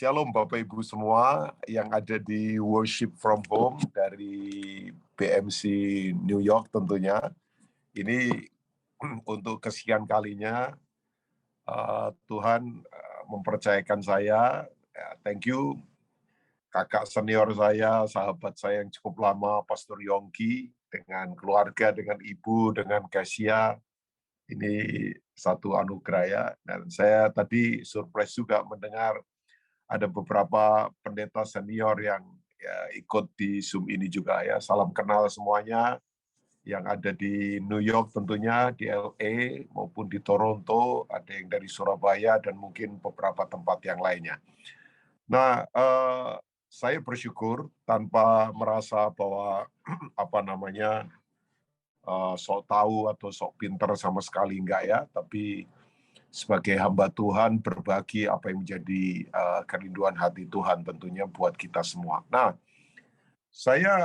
Shalom Bapak Ibu semua yang ada di Worship from Home dari BMC New York tentunya. Ini untuk kesekian kalinya Tuhan mempercayakan saya. Thank you kakak senior saya, sahabat saya yang cukup lama, Pastor Yongki, dengan keluarga, dengan ibu, dengan Kesia. Ini satu anugerah ya. Dan saya tadi surprise juga mendengar ada beberapa pendeta senior yang ikut di Zoom ini juga ya. Salam kenal semuanya yang ada di New York tentunya, di LA maupun di Toronto, ada yang dari Surabaya dan mungkin beberapa tempat yang lainnya. Nah, saya bersyukur tanpa merasa bahwa sok tahu atau sok pinter sama sekali enggak ya, tapi sebagai hamba Tuhan berbagi apa yang menjadi kerinduan hati Tuhan tentunya buat kita semua. Nah, saya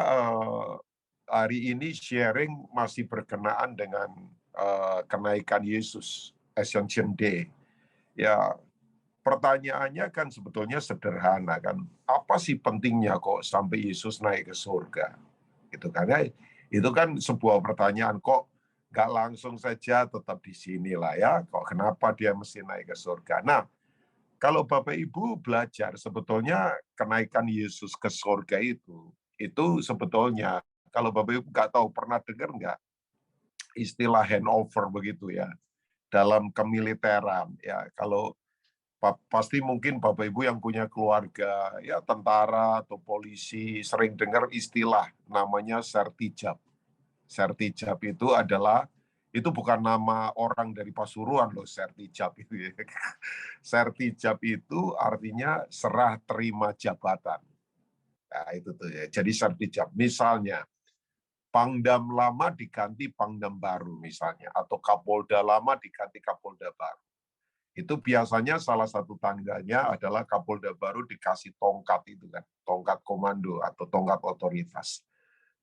hari ini sharing masih berkenaan dengan kenaikan Yesus, Ascension Day. Ya, pertanyaannya kan sebetulnya sederhana kan. Apa sih pentingnya kok sampai Yesus naik ke surga? Gitu kan ya. Itu kan sebuah pertanyaan kok nggak langsung saja tetap di sinilah ya. Kok kenapa dia mesti naik ke surga? Nah, kalau Bapak Ibu belajar sebetulnya kenaikan Yesus ke surga itu sebetulnya kalau Bapak Ibu nggak tahu pernah dengar nggak istilah handover begitu ya dalam kemiliteran ya. Kalau pasti mungkin Bapak Ibu yang punya keluarga ya tentara atau polisi sering dengar istilah namanya sertijab. Sertijab itu bukan nama orang dari Pasuruan loh, sertijab itu ya. Sertijab itu artinya serah terima jabatan. Nah, itu tuh ya. Jadi sertijab. Misalnya Pangdam lama diganti Pangdam baru misalnya, atau Kapolda lama diganti Kapolda baru. Itu biasanya salah satu tandanya adalah Kapolda baru dikasih tongkat itu kan, tongkat komando atau tongkat otoritas.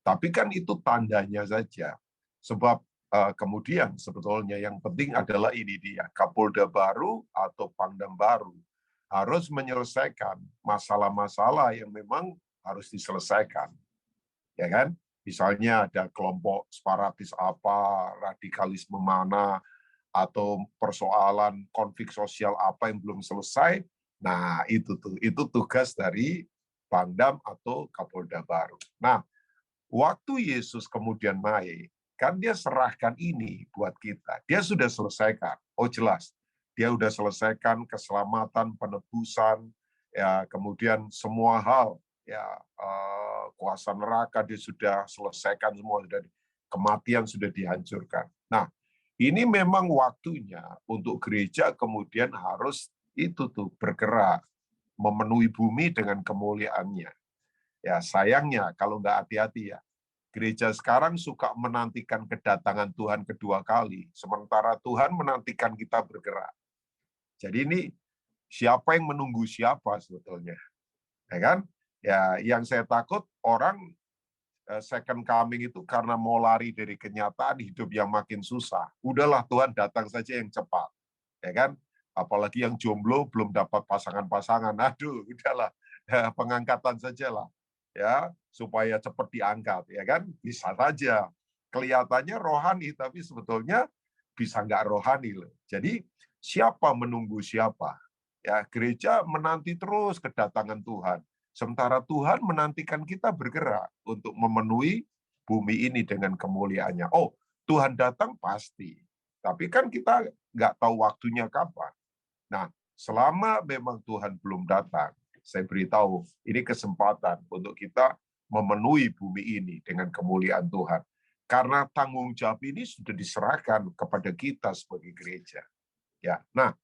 Tapi kan itu tandanya saja. Sebab kemudian sebetulnya yang penting adalah ini dia, Kapolda baru atau Pangdam baru harus menyelesaikan masalah-masalah yang memang harus diselesaikan. Ya kan? Misalnya ada kelompok separatis apa, radikalisme mana, atau persoalan konflik sosial apa yang belum selesai. Nah, itu tugas dari Pangdam atau Kapolda baru. Nah, waktu Yesus kemudian naik, kan dia serahkan ini buat kita. Dia sudah selesaikan. Oh jelas, dia sudah selesaikan keselamatan, penebusan, ya kemudian semua hal, ya kuasa neraka dia sudah selesaikan semua, kematian sudah dihancurkan. Nah, ini memang waktunya untuk gereja kemudian harus bergerak, memenuhi bumi dengan kemuliaannya. Ya sayangnya kalau nggak hati-hati ya, gereja sekarang suka menantikan kedatangan Tuhan kedua kali, sementara Tuhan menantikan kita bergerak. Jadi ini siapa yang menunggu siapa sebetulnya, ya kan? Ya yang saya takut orang second coming itu karena mau lari dari kenyataan hidup yang makin susah. Udahlah Tuhan datang saja yang cepat, ya kan? Apalagi yang jomblo belum dapat pasangan-pasangan, aduh udahlah ya, pengangkatan sajalah ya supaya cepat diangkat, ya kan? Bisa saja kelihatannya rohani tapi sebetulnya bisa nggak rohani loh. Jadi siapa menunggu siapa? Ya gereja menanti terus kedatangan Tuhan. Sementara Tuhan menantikan kita bergerak untuk memenuhi bumi ini dengan kemuliaannya. Oh, Tuhan datang pasti. Tapi kan kita nggak tahu waktunya kapan. Nah, selama memang Tuhan belum datang, saya beritahu, ini kesempatan untuk kita memenuhi bumi ini dengan kemuliaan Tuhan. Karena tanggung jawab ini sudah diserahkan kepada kita sebagai gereja. Ya, nah,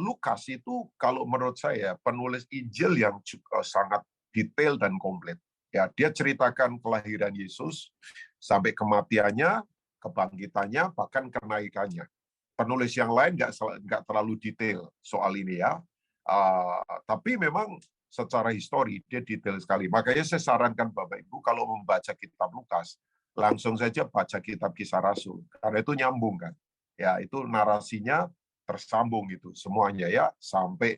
Lukas itu kalau menurut saya penulis Injil yang juga sangat detail dan komplit. Ya, dia ceritakan kelahiran Yesus sampai kematiannya, kebangkitannya, bahkan kenaikannya. Penulis yang lain nggak terlalu detail soal ini ya. Tapi memang secara histori dia detail sekali. Makanya saya sarankan Bapak Ibu kalau membaca kitab Lukas, langsung saja baca kitab Kisah Rasul. Karena itu nyambung kan. Ya, itu narasinya tersambung itu semuanya ya sampai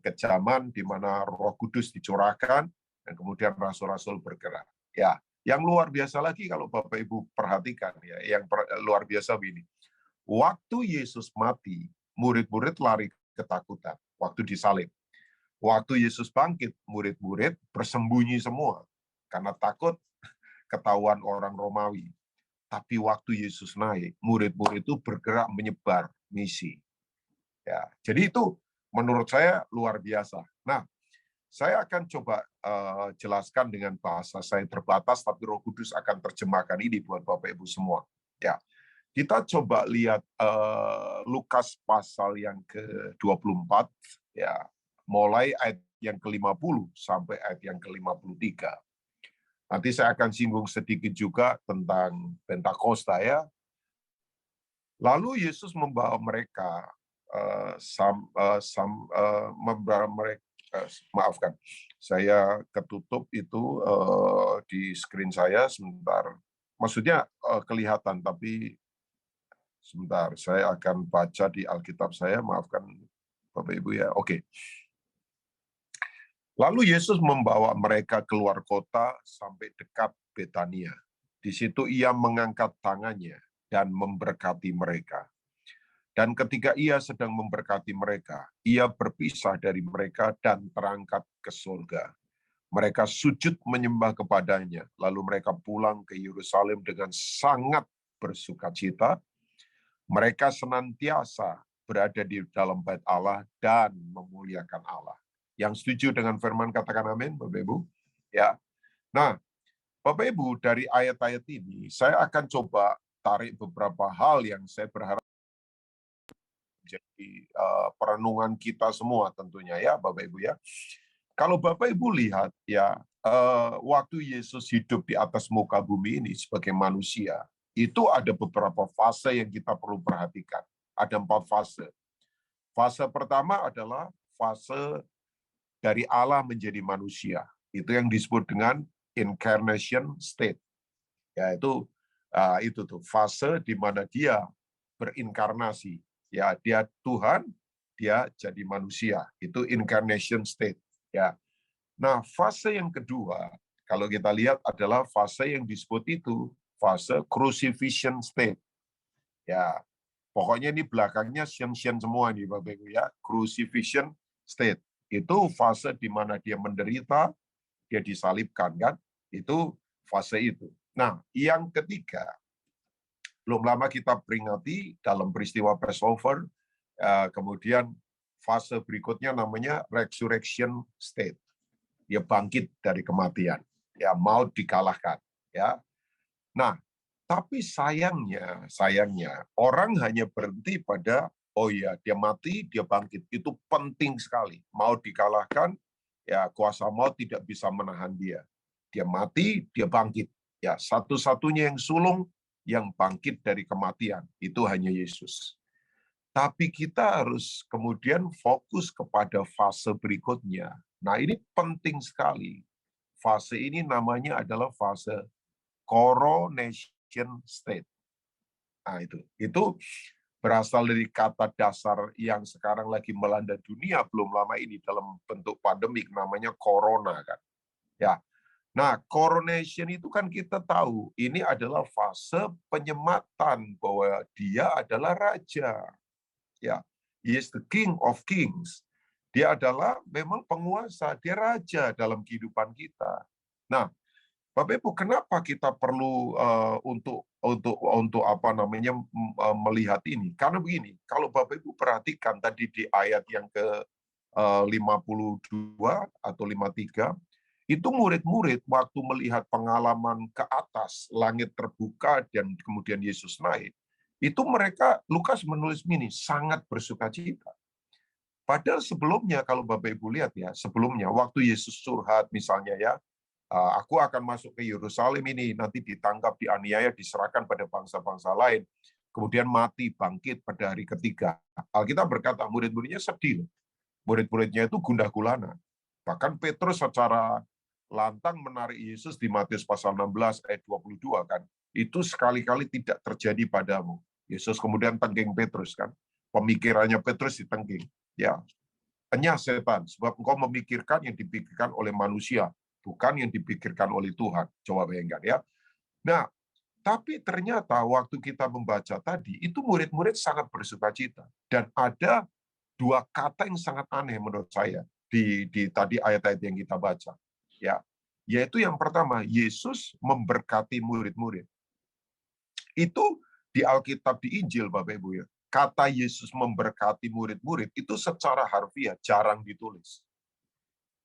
kejaman di mana Roh Kudus dicurahkan dan kemudian rasul-rasul bergerak. Ya, yang luar biasa lagi kalau Bapak Ibu perhatikan ya, luar biasa begini. Waktu Yesus mati, murid-murid lari ketakutan waktu disalib. Waktu Yesus bangkit, murid-murid bersembunyi semua karena takut ketahuan orang Romawi. Tapi waktu Yesus naik, murid-murid itu bergerak menyebar misi. Ya, jadi itu menurut saya luar biasa. Nah, saya akan coba jelaskan dengan bahasa saya terbatas, tapi Roh Kudus akan terjemahkan ini buat Bapak Ibu semua. Ya, kita coba lihat Lukas pasal yang ke-24, ya, mulai ayat yang ke-50 sampai ayat yang ke-53. Nanti saya akan singgung sedikit juga tentang Pentakosta ya. Lalu Yesus membawa mereka, maafkan, saya ketutup itu di screen saya sebentar. Maksudnya kelihatan, tapi sebentar, saya akan baca di Alkitab saya, maafkan Bapak Ibu ya. Oke. Lalu Yesus membawa mereka keluar kota sampai dekat Betania. Di situ ia mengangkat tangannya dan memberkati mereka. Dan ketika ia sedang memberkati mereka, ia berpisah dari mereka dan terangkat ke surga. Mereka sujud menyembah kepadanya, lalu mereka pulang ke Yerusalem dengan sangat bersukacita. Mereka senantiasa berada di dalam bait Allah dan memuliakan Allah. Yang setuju dengan firman katakan amin, Bapak Ibu. Ya. Nah, Bapak Ibu, dari ayat-ayat ini saya akan coba tarik beberapa hal yang saya berharap menjadi perenungan kita semua tentunya ya, Bapak Ibu ya. Kalau Bapak Ibu lihat ya, waktu Yesus hidup di atas muka bumi ini sebagai manusia, itu ada beberapa fase yang kita perlu perhatikan. Ada 4 fase. Fase pertama adalah fase dari Allah menjadi manusia. Itu yang disebut dengan incarnation state. Yaitu itu tuh fase di mana dia berinkarnasi. Ya, dia Tuhan, dia jadi manusia. Itu incarnation state. Ya. Nah, fase yang kedua, kalau kita lihat adalah fase yang disebut itu fase crucifixion state. Ya, pokoknya ini belakangnya sian-sian semua nih Bapak Ibu ya, crucifixion state. Itu fase di mana dia menderita, dia disalibkan kan? Itu fase itu. Nah, yang ketiga, belum lama kita peringati dalam peristiwa Passover, kemudian fase berikutnya namanya resurrection state. Dia bangkit dari kematian, ya maut dikalahkan, ya. Nah, tapi sayangnya orang hanya berhenti pada oh ya dia mati, dia bangkit. Itu penting sekali. Maut dikalahkan, ya kuasa maut tidak bisa menahan dia. Dia mati, dia bangkit. Ya, satu-satunya yang sulung yang bangkit dari kematian itu hanya Yesus. Tapi kita harus kemudian fokus kepada fase berikutnya. Nah, ini penting sekali. Fase ini namanya adalah fase coronation state. Nah, itu berasal dari kata dasar yang sekarang lagi melanda dunia belum lama ini dalam bentuk pandemik namanya corona kan. Ya. Nah, coronation itu kan kita tahu ini adalah fase penyematan bahwa dia adalah raja. Ya, he is the king of kings. Dia adalah memang penguasa, dia raja dalam kehidupan kita. Nah, Bapak Ibu, kenapa kita perlu untuk apa namanya melihat ini? Karena begini, kalau Bapak Ibu perhatikan tadi di ayat yang ke 52 atau 53, itu murid-murid waktu melihat pengalaman ke atas, langit terbuka dan kemudian Yesus naik, itu mereka, Lukas menulis ini, sangat bersukacita. Padahal sebelumnya, kalau Bapak Ibu lihat ya, sebelumnya waktu Yesus curhat misalnya ya, aku akan masuk ke Yerusalem ini, nanti ditangkap, dianiaya, diserahkan pada bangsa-bangsa lain, kemudian mati, bangkit pada hari ketiga. Alkitab berkata, murid-muridnya sedih. Murid-muridnya itu gundah gulana. Bahkan Petrus secara lantang menarik Yesus di Matius pasal 16 ayat 22 kan. Itu sekali-kali tidak terjadi padamu. Yesus kemudian tengking Petrus kan. Pemikirannya Petrus ditengking. Ya. Enyah setan, sebab engkau memikirkan yang dipikirkan oleh manusia, bukan yang dipikirkan oleh Tuhan. Coba bayangkan ya. Nah, tapi ternyata waktu kita membaca tadi, itu murid-murid sangat bersukacita. Dan ada dua kata yang sangat aneh menurut saya di tadi ayat-ayat yang kita baca. Ya, yaitu yang pertama, Yesus memberkati murid-murid. Itu di Alkitab, di Injil, Bapak Ibu ya. Kata Yesus memberkati murid-murid itu secara harfiah jarang ditulis.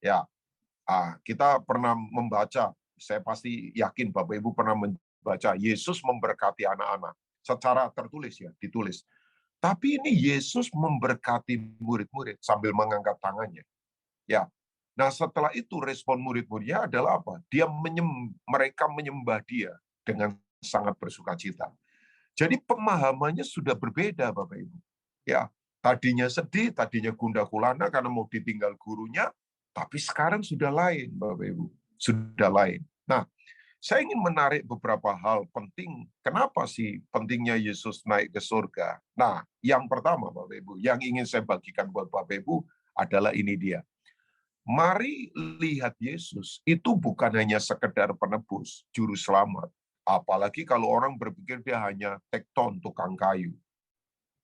Ya, kita pernah membaca, saya pasti yakin Bapak Ibu pernah membaca Yesus memberkati anak-anak. Secara tertulis ya, ditulis. Tapi ini Yesus memberkati murid-murid sambil mengangkat tangannya. Ya. Nah, setelah itu respon murid-muridnya adalah apa? Mereka menyembah Dia dengan sangat bersukacita. Jadi pemahamannya sudah berbeda, Bapak Ibu. Ya, tadinya sedih, tadinya gundah gulana karena mau ditinggal gurunya, tapi sekarang sudah lain, Bapak Ibu. Sudah lain. Nah, saya ingin menarik beberapa hal penting. Kenapa sih pentingnya Yesus naik ke surga? Nah, yang pertama, Bapak Ibu, yang ingin saya bagikan buat Bapak Ibu adalah ini dia. Mari lihat Yesus, itu bukan hanya sekedar penebus, juru selamat. Apalagi kalau orang berpikir dia hanya tekton, tukang kayu.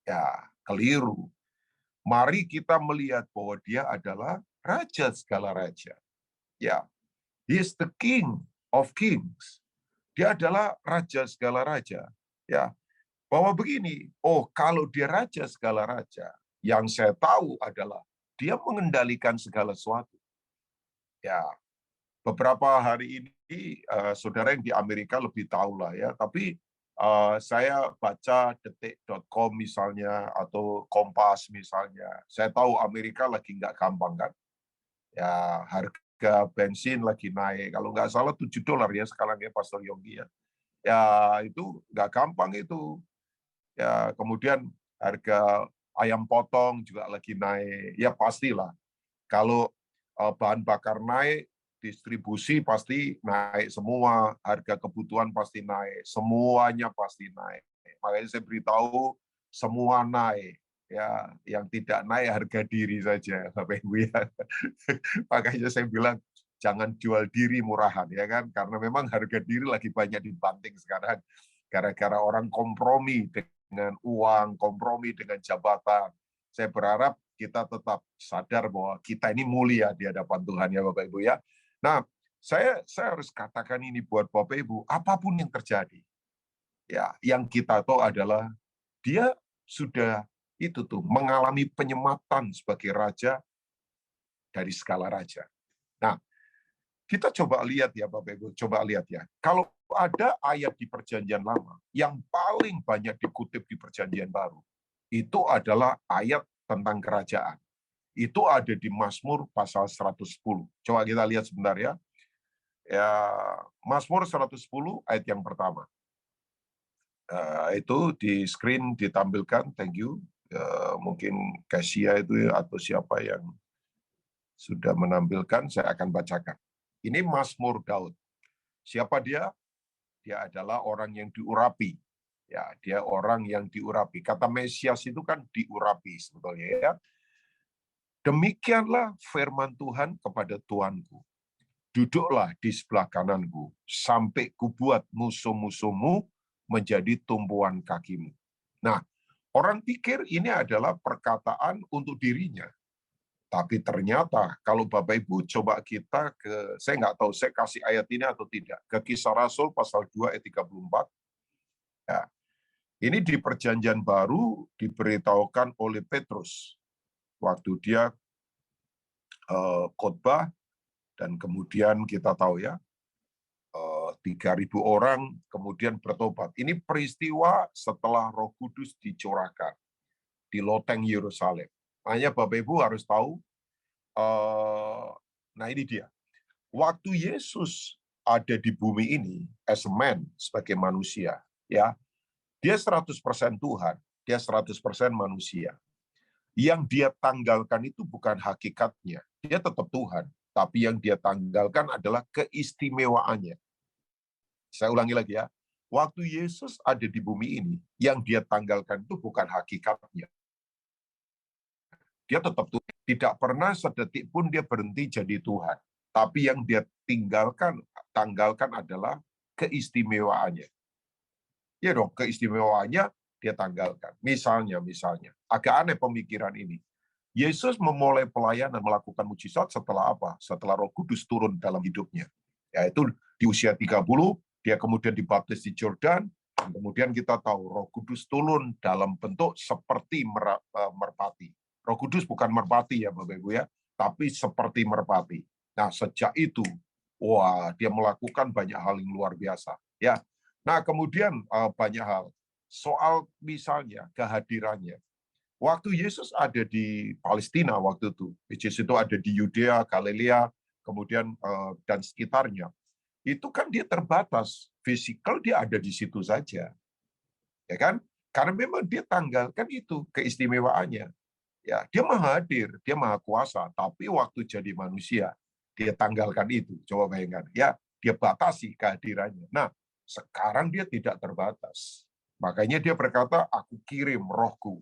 Ya, keliru. Mari kita melihat bahwa dia adalah Raja segala raja. Ya, He is the King of Kings. Dia adalah Raja segala raja. Ya, bahwa begini, oh kalau dia Raja segala raja, yang saya tahu adalah dia mengendalikan segala sesuatu. Ya, beberapa hari ini saudara yang di Amerika lebih tahu lah ya, tapi saya baca detik.com misalnya atau Kompas misalnya, saya tahu Amerika lagi nggak gampang kan, ya harga bensin lagi naik, kalau nggak salah $7 ya sekarang ya Pastor Yonggi ya, ya itu nggak gampang itu, ya kemudian harga ayam potong juga lagi naik, ya pastilah kalau bahan bakar naik, distribusi pasti naik semua, harga kebutuhan pasti naik, semuanya pasti naik. Makanya saya beritahu semua naik, ya yang tidak naik harga diri saja, Bapak Ibu ya. Makanya saya bilang jangan jual diri murahan ya kan, karena memang harga diri lagi banyak dibanting sekarang, gara-gara orang kompromi dengan uang, kompromi dengan jabatan. Saya berharap kita tetap sadar bahwa kita ini mulia di hadapan Tuhan ya Bapak Ibu ya. Nah, saya harus katakan ini buat Bapak Ibu, apapun yang terjadi, ya, yang kita tahu adalah dia sudah itu tuh mengalami penyematan sebagai raja dari segala raja. Nah, kita coba lihat ya Bapak Ibu, coba lihat ya. Kalau ada ayat di Perjanjian Lama yang paling banyak dikutip di Perjanjian Baru, itu adalah ayat tentang kerajaan. Itu ada di Mazmur pasal 110. Coba kita lihat sebentar ya. Ya, Mazmur 110 ayat yang pertama. Itu di screen ditampilkan, thank you. Mungkin Kasia itu atau siapa yang sudah menampilkan, saya akan bacakan. Ini Mazmur Daud. Siapa dia? Dia adalah orang yang diurapi. Ya, dia orang yang diurapi. Kata Mesias itu kan diurapi sebetulnya ya. Demikianlah firman Tuhan kepada Tuanku. Duduklah di sebelah kananku, sampai kubuat musuh-musuhmu menjadi tumpuan kakimu. Nah, orang pikir ini adalah perkataan untuk dirinya. Tapi ternyata kalau Bapak Ibu coba kita ke, saya nggak tahu saya kasih ayat ini atau tidak, ke Kisah Rasul pasal 2 ayat 34. Ya, ini di Perjanjian Baru diberitahukan oleh Petrus waktu dia khotbah, dan kemudian kita tahu ya 3.000 orang kemudian bertobat. Ini peristiwa setelah Roh Kudus dicurahkan di loteng Yerusalem. Hanya Bapak Ibu harus tahu. Nah ini dia. Waktu Yesus ada di bumi ini as a man, sebagai manusia, ya, dia 100% Tuhan, dia 100% manusia. Yang dia tanggalkan itu bukan hakikatnya, dia tetap Tuhan, tapi yang dia tanggalkan adalah keistimewaannya. Saya ulangi lagi ya, waktu Yesus ada di bumi ini, yang dia tanggalkan itu bukan hakikatnya. Dia tetap Tuhan. Tidak pernah sedetik pun dia berhenti jadi Tuhan. Tapi yang dia tanggalkan adalah keistimewaannya. Ya dong, keistimewaannya dia tanggalkan. Misalnya, agak aneh pemikiran ini. Yesus memulai pelayanan melakukan mujizat setelah apa? Setelah Roh Kudus turun dalam hidupnya. Yaitu di usia 30, dia kemudian dibaptis di Jordan, dan kemudian kita tahu Roh Kudus turun dalam bentuk seperti merpati. Roh Kudus bukan merpati ya Bapak Ibu ya, tapi seperti merpati. Nah, sejak itu, wah, dia melakukan banyak hal yang luar biasa. Ya. Nah, kemudian banyak hal. Soal misalnya kehadirannya. Waktu Yesus ada di Palestina waktu itu, Yesus itu ada di Yudea, Galilea, kemudian dan sekitarnya. Itu kan dia terbatas, fisikal dia ada di situ saja. Ya kan? Karena memang dia tanggalkan itu keistimewaannya. Ya, dia maha hadir, dia maha kuasa, tapi waktu jadi manusia, dia tanggalkan itu. Coba bayangkan, ya, dia batasi kehadirannya. Nah, sekarang dia tidak terbatas. Makanya dia berkata, aku kirim rohku.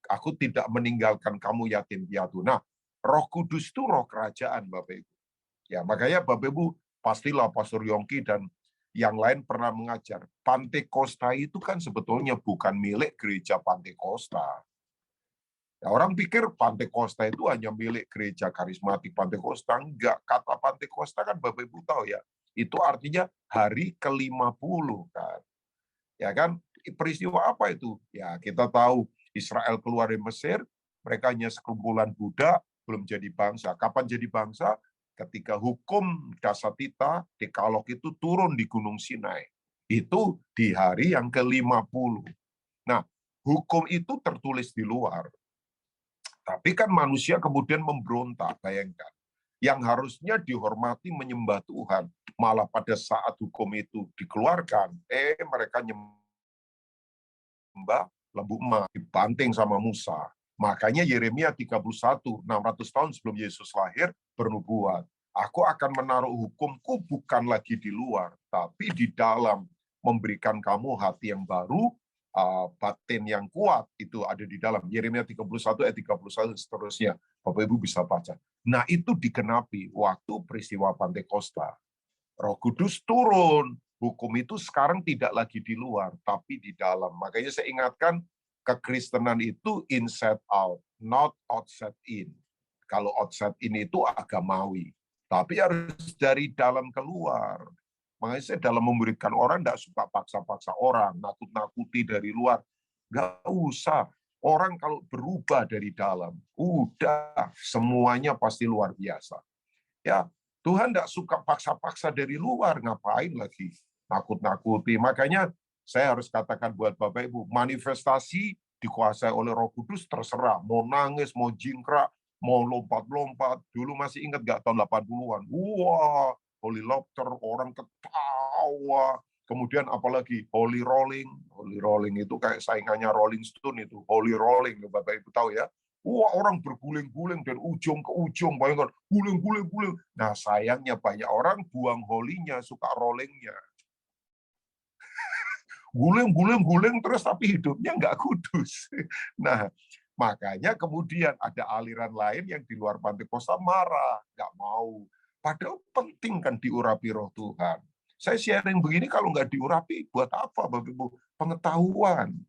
Aku tidak meninggalkan kamu yatim piatu. Nah, Roh Kudus itu roh kerajaan, Bapak Ibu. Ya, makanya Bapak Ibu pastilah Pastor Yongki dan yang lain pernah mengajar. Pantekosta itu kan sebetulnya bukan milik gereja Pantekosta. Ya, orang pikir Pantekosta itu hanya milik gereja karismatik Pantekosta. Enggak, kata Pantekosta kan Bapak Ibu tahu ya, itu artinya hari ke-50 kan. Ya kan? Peristiwa apa itu? Ya, kita tahu Israel keluar dari Mesir, mereka hanya sekumpulan budak, belum jadi bangsa. Kapan jadi bangsa? Ketika hukum Dasatita, Dekalog itu turun di Gunung Sinai. Itu di hari yang ke-50. Nah, hukum itu tertulis di luar. Tapi kan manusia kemudian memberontak, bayangkan. Yang harusnya dihormati menyembah Tuhan, malah pada saat hukum itu dikeluarkan, mereka nyembah lembu emas, dibanting sama Musa. Makanya Yeremia 31, 600 tahun sebelum Yesus lahir, bernubuat. Aku akan menaruh hukumku bukan lagi di luar, tapi di dalam, memberikan kamu hati yang baru, batin yang kuat, itu ada di dalam. Yeremia 31 ayat 31 seterusnya. Bapak Ibu bisa baca. Nah, itu digenapi waktu peristiwa Pantekosta. Roh Kudus turun. Hukum itu sekarang tidak lagi di luar, tapi di dalam. Makanya saya ingatkan, kekristenan itu inside out, not outside in. Kalau outside in itu agamawi, tapi harus dari dalam keluar. Makanya saya dalam memberikan orang tidak suka paksa-paksa orang, nakut-nakuti dari luar. Nggak usah. Orang kalau berubah dari dalam, udah semuanya pasti luar biasa. Ya, Tuhan tidak suka paksa-paksa dari luar, ngapain lagi nakut-nakuti. Makanya saya harus katakan buat Bapak Ibu, manifestasi dikuasai oleh Roh Kudus terserah, mau nangis, mau jingkrak, mau lompat-lompat. Dulu masih ingat nggak tahun 80-an? Wah, Holy Laughter, orang ketawa. Kemudian apalagi Holy Rolling. Holy Rolling itu kayak saingannya Rolling Stone itu. Holy Rolling, Bapak Ibu tahu ya. Wah, orang berguling-guling dari ujung ke ujung, bayangkan, guling-guling-guling. Nah, sayangnya banyak orang buang holinya, suka rollingnya. Guling-guling-guling terus, tapi hidupnya nggak kudus. Nah, makanya kemudian ada aliran lain yang di luar Pantekosta marah, nggak mau. Padahal penting kan diurapi roh Tuhan. Saya sharing begini kalau nggak diurapi, buat apa, Bapak Ibu? Pengetahuan.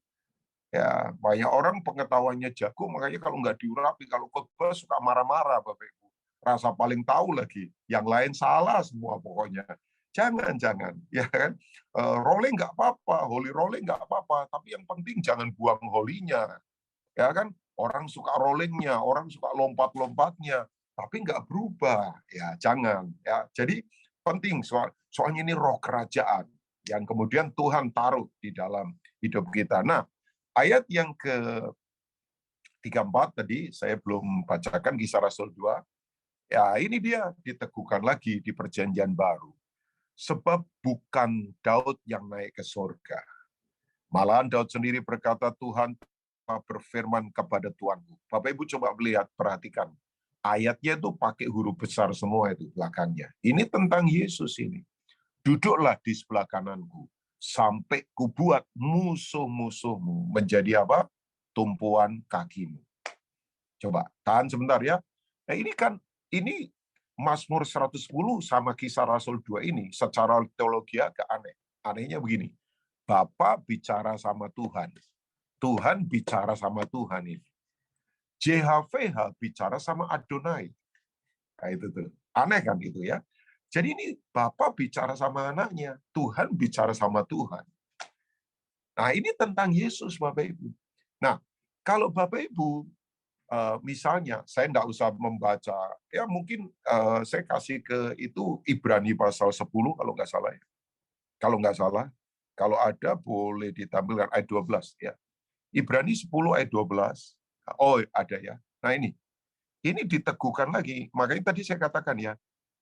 Ya, banyak orang pengetahuannya jago, makanya kalau nggak diurapi, kalau khotbah suka marah-marah, Bapak Ibu. Rasa paling tahu lagi, yang lain salah semua pokoknya. Jangan, ya kan? Rolling nggak apa-apa, holy rolling nggak apa-apa, tapi yang penting jangan buang holinya. Ya kan? Orang suka rollingnya, orang suka lompat-lompatnya, tapi nggak berubah. Ya, jangan. Ya, jadi penting soalnya ini roh kerajaan yang kemudian Tuhan taruh di dalam hidup kita. Nah, ayat yang ke-34 tadi saya belum bacakan, Kisah Rasul 2. Ya, ini dia diteguhkan lagi di perjanjian baru. Sebab bukan Daud yang naik ke surga. Malahan Daud sendiri berkata, Tuhan berfirman kepada Tuanku. Bapak Ibu coba melihat, perhatikan. Ayatnya itu pakai huruf besar semua itu belakangnya. Ini tentang Yesus ini. Duduklah di sebelah kananku, sampai kubuat musuh-musuhmu menjadi apa? Tumpuan kakimu. Coba, tahan sebentar ya. Nah, ini Mazmur 110 sama Kisah Rasul 2 ini secara teologi agak aneh. Anehnya begini, Bapa bicara sama Tuhan, Tuhan bicara sama Tuhan ini. JHVH bicara sama Adonai. Nah, itu tuh. Aneh kan itu ya. Jadi ini Bapa bicara sama anaknya, Tuhan bicara sama Tuhan. Nah, ini tentang Yesus, Bapak Ibu. Nah, kalau Bapak Ibu misalnya saya enggak usah membaca, ya mungkin saya kasih ke itu Ibrani pasal 10 kalau nggak salah ya. Kalau nggak salah, kalau ada boleh ditampilkan ayat 12 ya. Ibrani 10 ayat 12. Oh, ada ya. Nah, ini diteguhkan lagi. Makanya tadi saya katakan ya,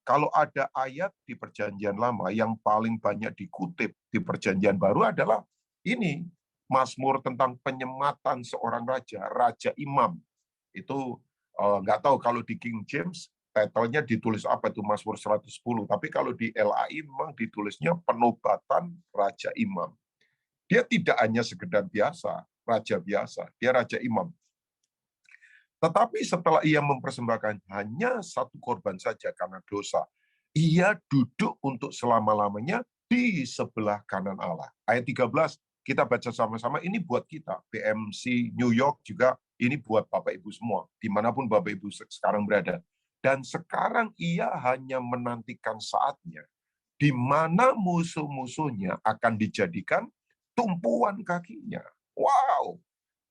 kalau ada ayat di Perjanjian Lama yang paling banyak dikutip di Perjanjian Baru adalah ini, Mazmur tentang penyematan seorang raja, Raja Imam. Itu nggak tahu kalau di King James, title-nya ditulis apa itu Mazmur 110. Tapi kalau di LAI memang ditulisnya penobatan Raja Imam. Dia tidak hanya sekedar biasa, raja biasa, dia Raja Imam. Tetapi setelah ia mempersembahkan hanya satu korban saja karena dosa, ia duduk untuk selama-lamanya di sebelah kanan Allah. Ayat 13, kita baca sama-sama, ini buat kita. BMC New York juga, ini buat Bapak Ibu semua, dimanapun Bapak Ibu sekarang berada. Dan sekarang ia hanya menantikan saatnya, di mana musuh-musuhnya akan dijadikan tumpuan kakinya. Wow,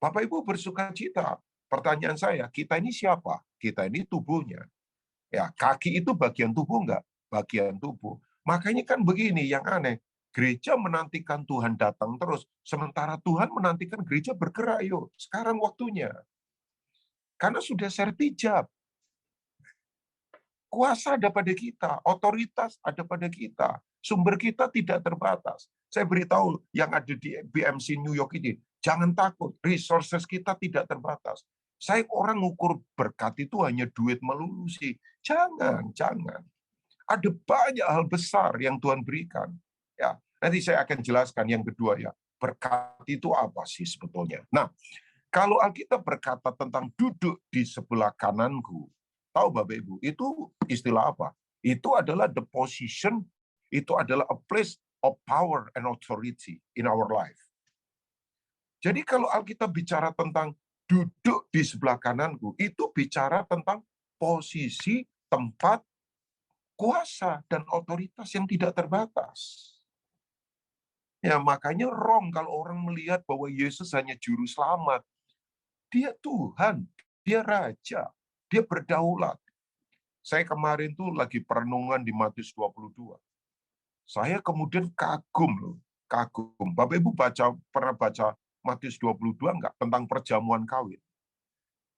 Bapak Ibu bersuka cita. Pertanyaan saya, kita ini siapa? Kita ini tubuhnya. Ya, kaki itu bagian tubuh enggak? Bagian tubuh. Makanya kan begini yang aneh. Gereja menantikan Tuhan datang terus, sementara Tuhan menantikan gereja bergerak. Yuk, sekarang waktunya. Karena sudah sertijab. Kuasa ada pada kita, otoritas ada pada kita, sumber kita tidak terbatas. Saya beritahu yang ada di BMC New York ini, jangan takut, resources kita tidak terbatas. Saya orang ukur berkat itu hanya duit melulu sih. Jangan. Ada banyak hal besar yang Tuhan berikan. Ya, nanti saya akan jelaskan yang kedua ya. Berkat itu apa sih sebetulnya? Nah, kalau Alkitab berkata tentang duduk di sebelah kananku, tahu Bapak Ibu, itu istilah apa? Itu adalah the position, itu adalah a place of power and authority in our life. Jadi kalau Alkitab bicara tentang duduk di sebelah kananku, itu bicara tentang posisi, tempat, kuasa, dan otoritas yang tidak terbatas. Ya, makanya wrong kalau orang melihat bahwa Yesus hanya juru selamat. Dia Tuhan, dia Raja, dia berdaulat. Saya kemarin tuh lagi perenungan di Matius 22. Saya kemudian kagum loh, kagum. Bapak Ibu pernah baca Matius 22 enggak? Tentang perjamuan kawin.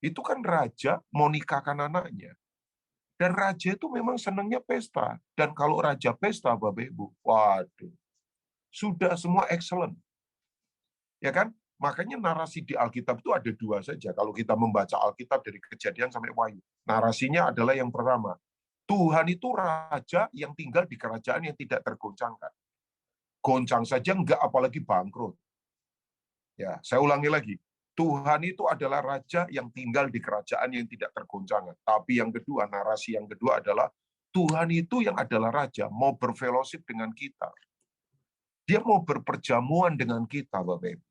Itu kan raja mau nikahkan anaknya. Dan raja itu memang senangnya pesta. Dan kalau raja pesta, Bapak Ibu, waduh, sudah semua excellent. Ya kan? Makanya narasi di Alkitab itu ada dua saja. Kalau kita membaca Alkitab dari Kejadian sampai Wahyu. Narasinya adalah yang pertama, Tuhan itu raja yang tinggal di kerajaan yang tidak tergoncangkan. Goncang saja enggak, apalagi bangkrut. Ya, saya ulangi lagi. Tuhan itu adalah raja yang tinggal di kerajaan yang tidak tergoncangkan. Tapi yang kedua, narasi yang kedua adalah Tuhan itu yang adalah raja, mau berfellowship dengan kita. Dia mau berperjamuan dengan kita, Bapak Ibu.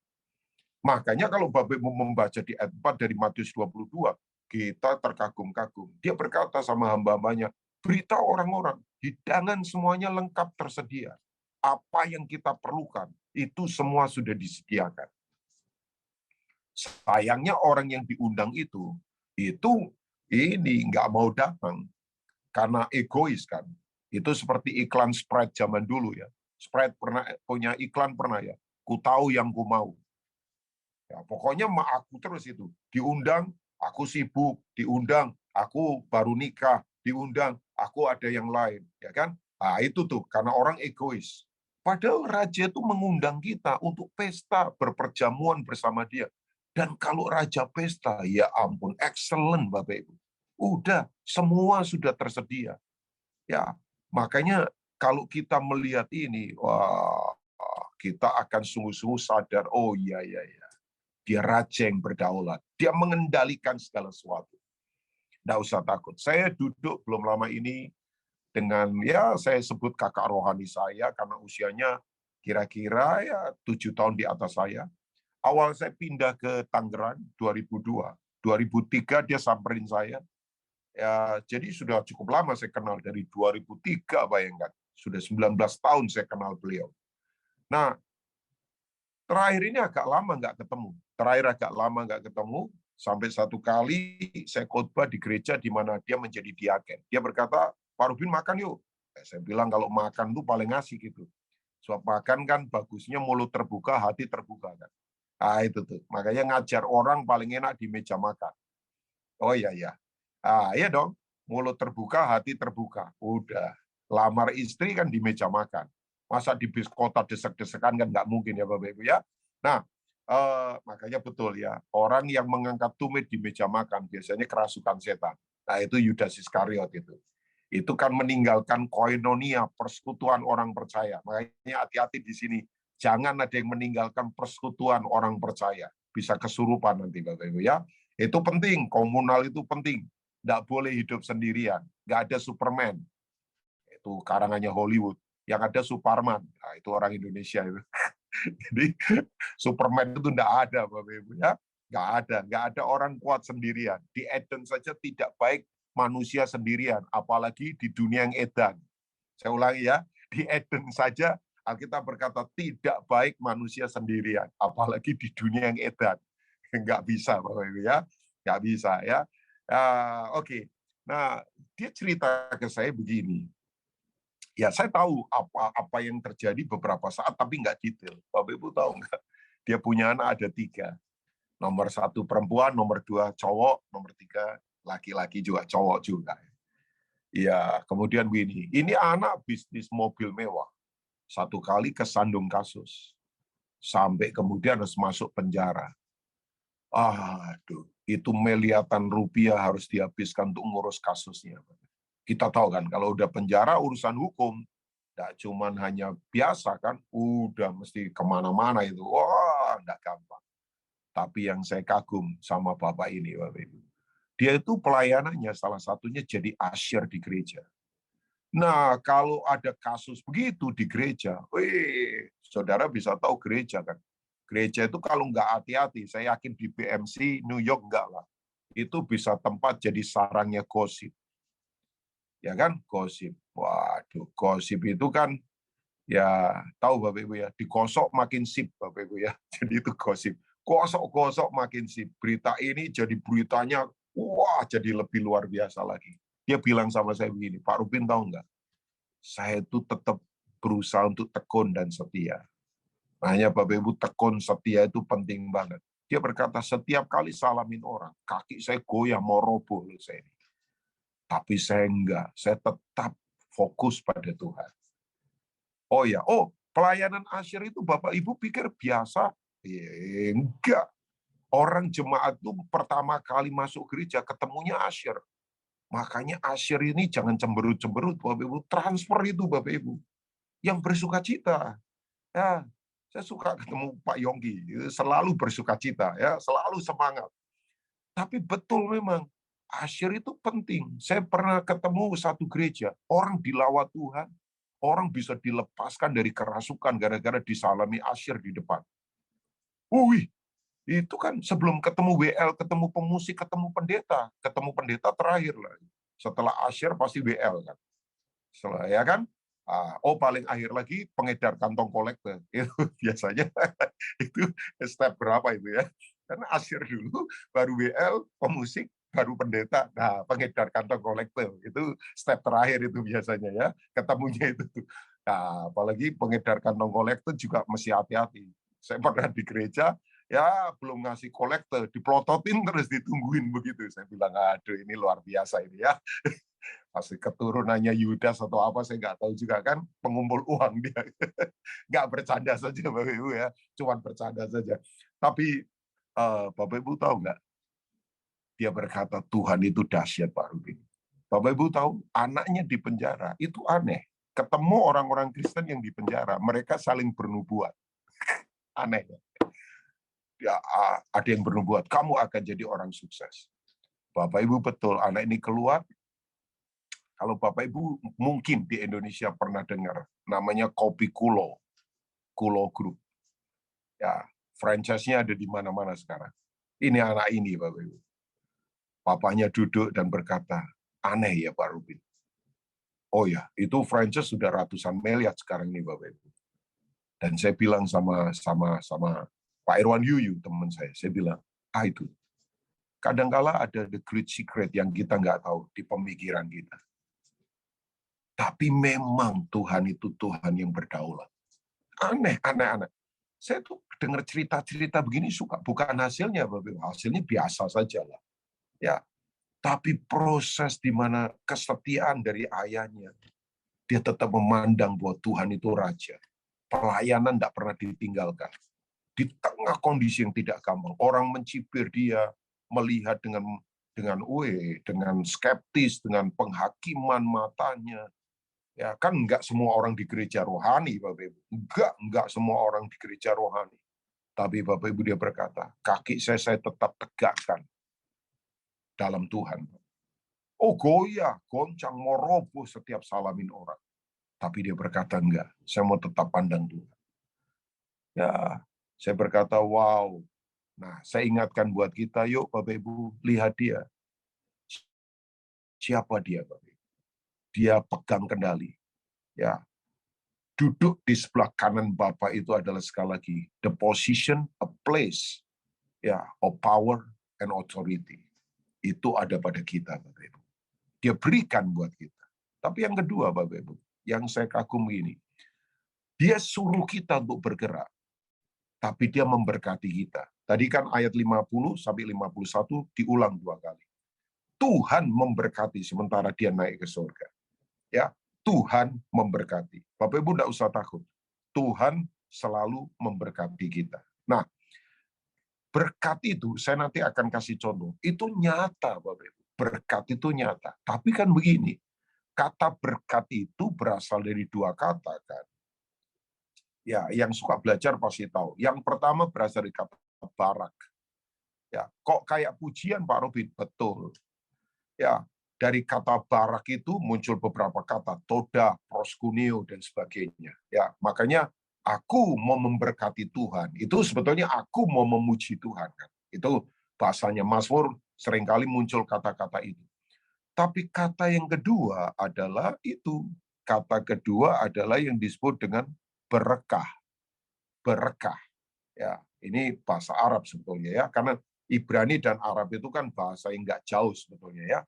Makanya kalau Bapak Ibu membaca di ayat 4 dari Matius 22, kita terkagum-kagum. Dia berkata sama hamba-hambanya, beritahu orang-orang, hidangan semuanya lengkap tersedia. Apa yang kita perlukan, itu semua sudah disediakan. Sayangnya orang yang diundang itu ini nggak mau datang karena egois kan. Itu seperti iklan Sprite zaman dulu ya. Sprite pernah punya iklan pernah ya. Ku tahu yang ku mau. Ya, pokoknya aku terus itu. Diundang, aku sibuk. Diundang, aku baru nikah. Diundang, aku ada yang lain. Ya kan? Nah, itu tuh, karena orang egois. Padahal raja itu mengundang kita untuk pesta, berperjamuan bersama dia. Dan kalau raja pesta, ya ampun, excellent Bapak Ibu. Udah, semua sudah tersedia. Ya, makanya kalau kita melihat ini, wah, kita akan sungguh-sungguh sadar, oh iya, iya, iya. Dia raja yang berdaulat. Dia mengendalikan segala sesuatu. Nggak usah takut. Saya duduk belum lama ini dengan, ya saya sebut kakak rohani saya, karena usianya kira-kira ya 7 tahun di atas saya. Awal saya pindah ke Tangerang 2002. 2003 dia samperin saya. Ya, jadi sudah cukup lama saya kenal, dari 2003, bayangkan. Sudah 19 tahun saya kenal beliau. Nah, terakhir ini agak lama nggak ketemu. Sampai satu kali saya khotbah di gereja di mana dia menjadi diaken. Dia berkata, Pak Rubin makan yuk. Saya bilang kalau makan tuh paling asik gitu. Sebab makan kan bagusnya mulut terbuka, hati terbuka kan. Ah itu tuh. Makanya ngajar orang paling enak di meja makan. Oh iya ya. Ah iya dong. Mulut terbuka, hati terbuka. Udah. Lamar istri kan di meja makan. Masa di bis kota desek-desekan kan nggak mungkin ya Bapak Ibu ya. Nah, makanya betul ya. Orang yang mengangkat tumit di meja makan biasanya kerasukan setan. Nah itu Yudas Iskariot itu. Itu kan meninggalkan koinonia, persekutuan orang percaya. Makanya hati-hati di sini. Jangan ada yang meninggalkan persekutuan orang percaya. Bisa kesurupan nanti Bapak Ibu ya. Itu penting, komunal itu penting. Nggak boleh hidup sendirian. Nggak ada Superman. Itu karangannya Hollywood. Yang ada Superman. Nah, itu orang Indonesia. Itu. Jadi Superman itu nggak ada Bapak Ibu ya. Nggak ada orang kuat sendirian. Di Eden saja tidak baik manusia sendirian, apalagi di dunia yang edan. Saya ulangi ya, di Eden saja Alkitab berkata tidak baik manusia sendirian, apalagi di dunia yang edan. Nggak bisa Bapak Ibu ya, nggak bisa ya. Oke. Nah, dia cerita ke saya begini. Ya, saya tahu apa yang terjadi beberapa saat, tapi nggak detail. Bapak Ibu tahu nggak? Dia punya anak ada 3. Nomor 1 perempuan, nomor 2 cowok, nomor 3 laki-laki juga, cowok juga. Ya, kemudian begini, ini anak bisnis mobil mewah. Satu kali kesandung kasus. Sampai kemudian harus masuk penjara. Aduh, itu miliaran rupiah harus dihabiskan untuk ngurus kasusnya. Kita tahu kan, kalau udah penjara urusan hukum, nggak cuman hanya biasa kan, udah mesti kemana-mana itu. Wah, nggak gampang. Tapi yang saya kagum sama Bapak ini, Bapak Ibu. Dia itu pelayanannya salah satunya jadi usher di gereja. Nah, kalau ada kasus begitu di gereja, saudara bisa tahu gereja kan. Gereja itu kalau nggak hati-hati, saya yakin di BMC, New York nggak lah. Itu bisa tempat jadi sarangnya gosip. Ya kan, gosip. Waduh, gosip itu kan, ya tahu Bapak Ibu ya, digosok makin sip Bapak Ibu ya. Jadi itu gosip. Gosok-gosok makin sip. Berita ini jadi beritanya, wah jadi lebih luar biasa lagi. Dia bilang sama saya begini, Pak Rubin tahu nggak? Saya itu tetap berusaha untuk tekun dan setia. Hanya Bapak Ibu, tekun setia itu penting banget. Dia berkata, setiap kali salamin orang, kaki saya goyah, mau roboh saya ini. Tapi saya enggak, saya tetap fokus pada Tuhan. Oh ya, pelayanan asyir itu Bapak Ibu pikir biasa? Enggak. Orang jemaat itu pertama kali masuk gereja ketemunya asyir. Makanya asyir ini jangan cemberut-cemberut Bapak Ibu. Transfer itu Bapak Ibu. Yang bersuka cita. Ya, saya suka ketemu Pak Yonggi. Selalu bersuka cita. Ya, selalu semangat. Tapi betul memang, asyir itu penting. Saya pernah ketemu satu gereja. Orang dilawat Tuhan. Orang bisa dilepaskan dari kerasukan gara-gara disalami asyir di depan. Wih, itu kan sebelum ketemu WL, ketemu pemusik, ketemu pendeta terakhir lah. Setelah asyir pasti WL kan. Setelah ya kan, paling akhir lagi pengedar kantong kolektor. Itu biasanya itu step berapa itu ya? Karena asyir dulu, baru WL, pemusik, baru pendeta. Nah, pengedar kantong kolektor itu step terakhir itu biasanya ya, ketemunya itu. Nah, apalagi pengedar kantong kolektor juga mesti hati-hati. Saya pernah di gereja, ya belum ngasih kolektor, diplototin terus ditungguin begitu. Saya bilang, aduh ini luar biasa ini ya. Pasti keturunannya Yudas atau apa, saya nggak tahu juga kan, pengumpul uang dia. Nggak bercanda saja Bapak Ibu ya, cuman bercanda saja. Tapi Bapak Ibu tahu nggak, dia berkata Tuhan itu dahsyat Pak Rubin. Bapak Ibu tahu, anaknya di penjara, itu aneh. Ketemu orang-orang Kristen yang di penjara, mereka saling bernubuat. Aneh. ya, ada yang bernubuat, kamu akan jadi orang sukses. Bapak Ibu betul, anak ini keluar. Kalau Bapak Ibu mungkin di Indonesia pernah dengar, namanya Kopi Kulo, Kulo Group. Ya, franchise-nya ada di mana-mana sekarang. Ini anak ini, Bapak Ibu. Papanya duduk dan berkata, aneh ya Pak Rubin. Oh ya, itu franchise sudah ratusan miliar sekarang ini, Bapak Ibu. Dan saya bilang sama Pak Irwan Yuyu, teman saya bilang, itu. Kadangkala ada the great secret yang kita nggak tahu di pemikiran kita. Tapi memang Tuhan itu Tuhan yang berdaulat. Aneh. Saya tuh dengar cerita-cerita begini suka. Bukan hasilnya, Bapak Ibu. Hasilnya biasa saja lah. Ya, tapi proses di mana kesetiaan dari ayahnya, dia tetap memandang bahwa Tuhan itu Raja. Pelayanan tidak pernah ditinggalkan. Di tengah kondisi yang tidak gampang, orang mencibir dia, melihat dengan skeptis, dengan penghakiman matanya. Ya kan enggak semua orang di gereja rohani, Bapak Ibu. Enggak semua orang di gereja rohani. Tapi Bapak Ibu dia berkata, kaki saya tetap tegakkan dalam Tuhan. Oh goyah, goncang, mau roboh setiap salamin orang. Tapi dia berkata enggak, saya mau tetap pandang Tuhan. Ya, saya berkata wow. Nah, saya ingatkan buat kita, yuk Bapak Ibu, lihat dia. Siapa dia, Bapak Ibu? Dia pegang kendali. Ya, duduk di sebelah kanan Bapak itu adalah sekali lagi the position, a place, ya, of power and authority. Itu ada pada kita, Bapak Ibu. Dia berikan buat kita. Tapi yang kedua, Bapak Ibu, yang saya kagum ini, dia suruh kita untuk bergerak, tapi dia memberkati kita. Tadi kan ayat 50 sampai 51 diulang 2 kali. Tuhan memberkati sementara dia naik ke surga. Ya, Tuhan memberkati. Bapak Ibu tidak usah takut. Tuhan selalu memberkati kita. Nah, berkat itu saya nanti akan kasih contoh. Itu nyata, Bapak Ibu. Berkat itu nyata. Tapi kan begini, kata berkat itu berasal dari 2 kata kan. Ya, yang suka belajar pasti tahu. Yang pertama berasal dari kata barak. Ya, kok kayak pujian Pak Robin? Betul. Ya, dari kata barak itu muncul beberapa kata, toda, proskuneo, dan sebagainya. Ya, makanya aku mau memberkati Tuhan. Itu sebetulnya aku mau memuji Tuhan. Kan? Itu bahasanya Mazmur seringkali muncul kata-kata itu. Tapi kata yang kedua adalah itu. Kata kedua adalah yang disebut dengan berkah. Berkah. Ya, ini bahasa Arab sebetulnya ya, karena Ibrani dan Arab itu kan bahasa yang nggak jauh sebetulnya ya.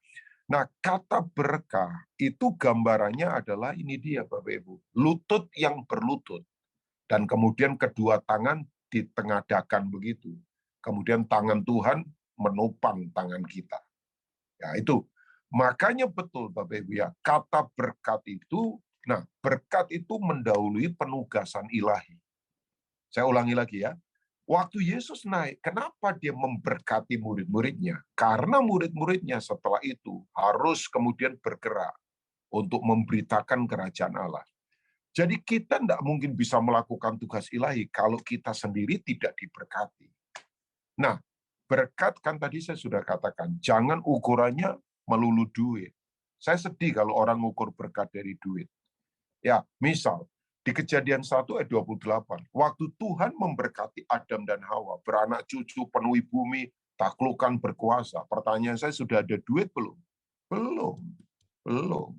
Nah, kata berkah itu gambarannya adalah ini dia Bapak Ibu, lutut yang berlutut. Dan kemudian kedua tangan ditengadakan begitu. Kemudian tangan Tuhan menopang tangan kita. Ya, itu. Makanya betul Bapak Ibu ya, kata berkat itu, nah berkat itu mendahului penugasan ilahi. Saya ulangi lagi ya. Waktu Yesus naik, kenapa dia memberkati murid-muridnya? Karena murid-muridnya setelah itu harus kemudian bergerak untuk memberitakan kerajaan Allah. Jadi kita tidak mungkin bisa melakukan tugas ilahi kalau kita sendiri tidak diberkati. Nah, berkat kan tadi saya sudah katakan, jangan ukurannya melulu duit. Saya sedih kalau orang ukur berkat dari duit. Ya, misal, di Kejadian 1 ayat 28, waktu Tuhan memberkati Adam dan Hawa, beranak cucu, penuhi bumi, taklukkan, berkuasa. Pertanyaan saya, sudah ada duit belum? Belum.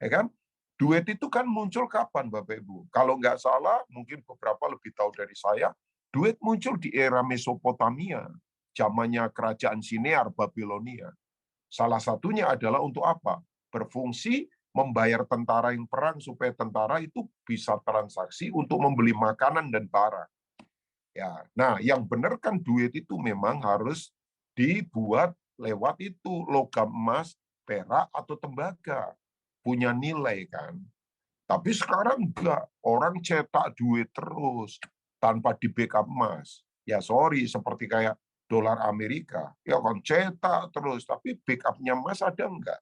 Ya kan? Duit itu kan muncul kapan, Bapak Ibu? Kalau nggak salah, mungkin beberapa lebih tahu dari saya, duit muncul di era Mesopotamia, zamannya kerajaan Sinear, Babilonia. Salah satunya adalah untuk apa? Berfungsi membayar tentara yang perang supaya tentara itu bisa transaksi untuk membeli makanan dan barang. Ya, nah yang benar kan duit itu memang harus dibuat lewat itu logam emas, perak atau tembaga, punya nilai kan. Tapi sekarang enggak, orang cetak duit terus tanpa di backup emas. Ya sorry, seperti kayak dolar Amerika, ya kan cetak terus, tapi backupnya emas ada enggak?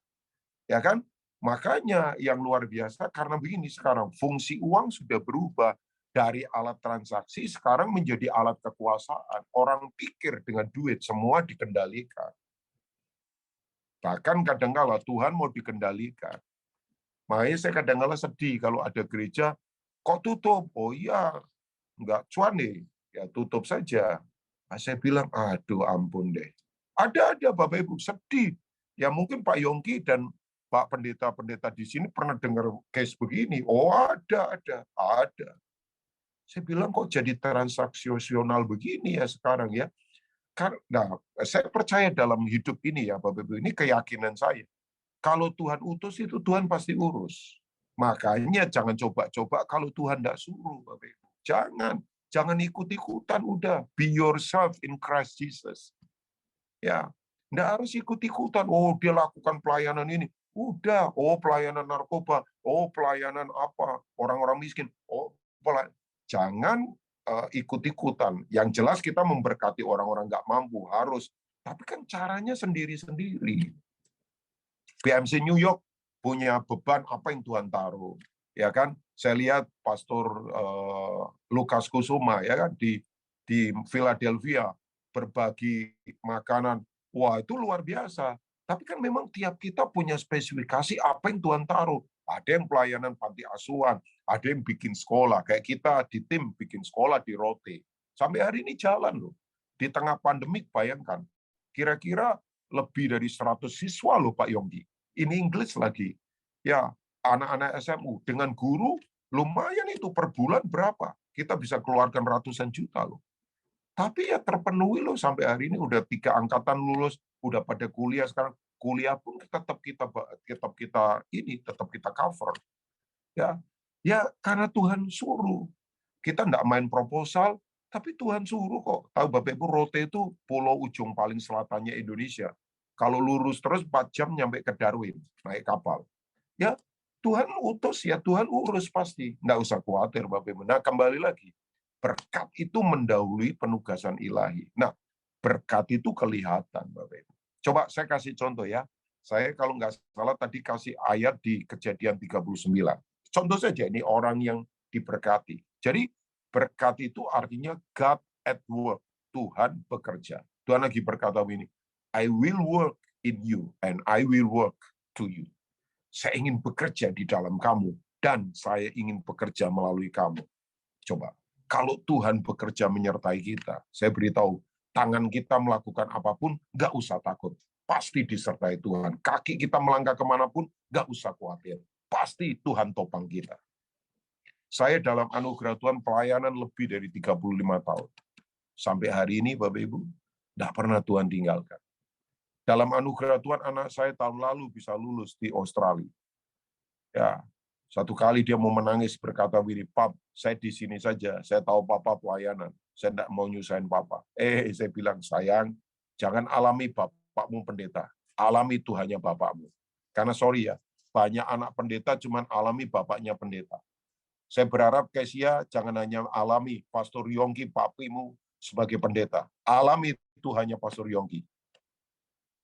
Ya kan? Makanya yang luar biasa karena begini sekarang fungsi uang sudah berubah dari alat transaksi sekarang menjadi alat kekuasaan. Orang pikir dengan duit semua dikendalikan. Bahkan kadang-kala Tuhan mau dikendalikan. Makanya saya kadang-kala sedih kalau ada gereja, kok tutup? Oh iya, nggak cuan nih, ya tutup saja. Nah, saya bilang, aduh ampun deh. Ada Bapak Ibu, sedih. Ya mungkin Pak Yongki dan Pak pendeta-pendeta di sini pernah dengar case begini. Oh ada. Saya bilang kok jadi transaksional begini ya sekarang ya. Nah, saya percaya dalam hidup ini ya Bapak Ibu, ini keyakinan saya. Kalau Tuhan utus itu Tuhan pasti urus. Makanya jangan coba-coba kalau Tuhan tidak suruh Bapak Ibu. Jangan ikut-ikutan udah. Be yourself in Christ Jesus. Ya, nggak harus ikut-ikutan. Oh, dia lakukan pelayanan ini. Udah, oh pelayanan narkoba, oh pelayanan apa, orang-orang miskin. Oh, jangan ikut-ikutan. Yang jelas kita memberkati orang-orang nggak mampu, harus. Tapi kan caranya sendiri-sendiri. BMC New York punya beban apa yang Tuhan taruh. Ya kan, saya lihat Pastor Lukas Kusuma ya kan di Philadelphia berbagi makanan. Wah, itu luar biasa. Tapi kan memang tiap kita punya spesifikasi apa yang Tuhan taruh. Ada yang pelayanan panti asuhan, ada yang bikin sekolah. Kayak kita di tim bikin sekolah di Rote. Sampai hari ini jalan loh. Di tengah pandemik, bayangkan. Kira-kira lebih dari 100 siswa loh Pak Yonggi. Ini Inggris lagi. Ya, anak-anak SMU. Dengan guru, lumayan itu per bulan berapa. Kita bisa keluarkan ratusan juta loh. Tapi ya terpenuhi loh sampai hari ini udah 3 angkatan lulus, udah pada kuliah sekarang. Kuliah pun tetap kita cover. Ya, ya karena Tuhan suruh. Kita enggak main proposal, tapi Tuhan suruh kok. Tahu Bapak Ibu, Rote itu pulau ujung paling selatannya Indonesia. Kalau lurus terus 4 jam nyampe ke Darwin, naik kapal. Ya, Tuhan utus ya, Tuhan urus pasti. Enggak usah khawatir Bapak Ibu. Nah, kembali lagi. Berkat itu mendahului penugasan ilahi. Nah, berkat itu kelihatan Bapak Ibu. Coba saya kasih contoh ya. Saya kalau nggak salah tadi kasih ayat di Kejadian 39. Contoh saja, ini orang yang diberkati. Jadi, berkat itu artinya God at work. Tuhan bekerja. Tuhan lagi berkata begini, I will work in you and I will work to you. Saya ingin bekerja di dalam kamu dan saya ingin bekerja melalui kamu. Coba, kalau Tuhan bekerja menyertai kita, saya beritahu, tangan kita melakukan apapun, nggak usah takut. Pasti disertai Tuhan. Kaki kita melangkah kemanapun, nggak usah khawatir. Pasti Tuhan topang kita. Saya dalam anugerah Tuhan pelayanan lebih dari 35 tahun. Sampai hari ini, Bapak Ibu, nggak pernah Tuhan tinggalkan. Dalam anugerah Tuhan, anak saya tahun lalu bisa lulus di Australia. Ya, satu kali dia mau menangis berkata, "Wiri, Pap, saya di sini saja. Saya tahu Papa pelayanan. Saya tidak mau nyusahin Papa." Saya bilang, "Sayang, jangan alami bapakmu pendeta. Alami Tuhannya bapakmu." Karena sorry ya, banyak anak pendeta cuman alami bapaknya pendeta. Saya berharap Kesia jangan hanya alami Pastor Yongki, papimu sebagai pendeta. Alami Tuhannya Pastor Yongki.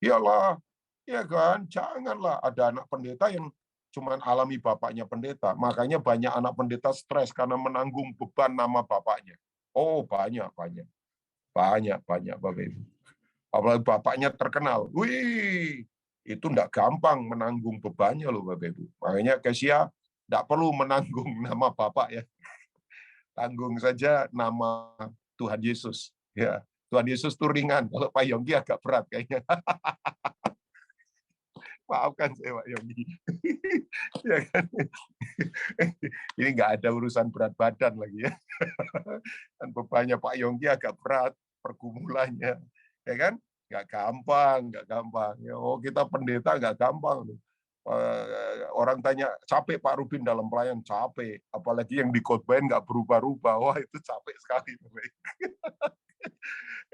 Iyalah, ya kan? Janganlah ada anak pendeta yang cuman alami bapaknya pendeta. Makanya banyak anak pendeta stres karena menanggung beban nama bapaknya. Oh, banyak. Banyak, Bapak Ibu. Apalagi bapaknya terkenal. Wih, itu enggak gampang menanggung bebannya loh, Bapak Ibu. Makanya Kesia enggak perlu menanggung nama bapak ya. Tanggung saja nama Tuhan Yesus. Ya, Tuhan Yesus itu ringan. Kalau Pak Yonggi agak berat kayaknya. Maafkan saya Pak Yonggi. Ya kan? Ini nggak ada urusan berat badan lagi ya. Dan bebannya Pak Yonggi agak berat pergumulannya. Ya kan? Nggak gampang. Ya, oh, kita pendeta nggak gampang. Orang tanya, capek Pak Rubin dalam pelayan? Capek. Apalagi yang dikhotbahin nggak berubah-ubah. Wah, itu capek sekali.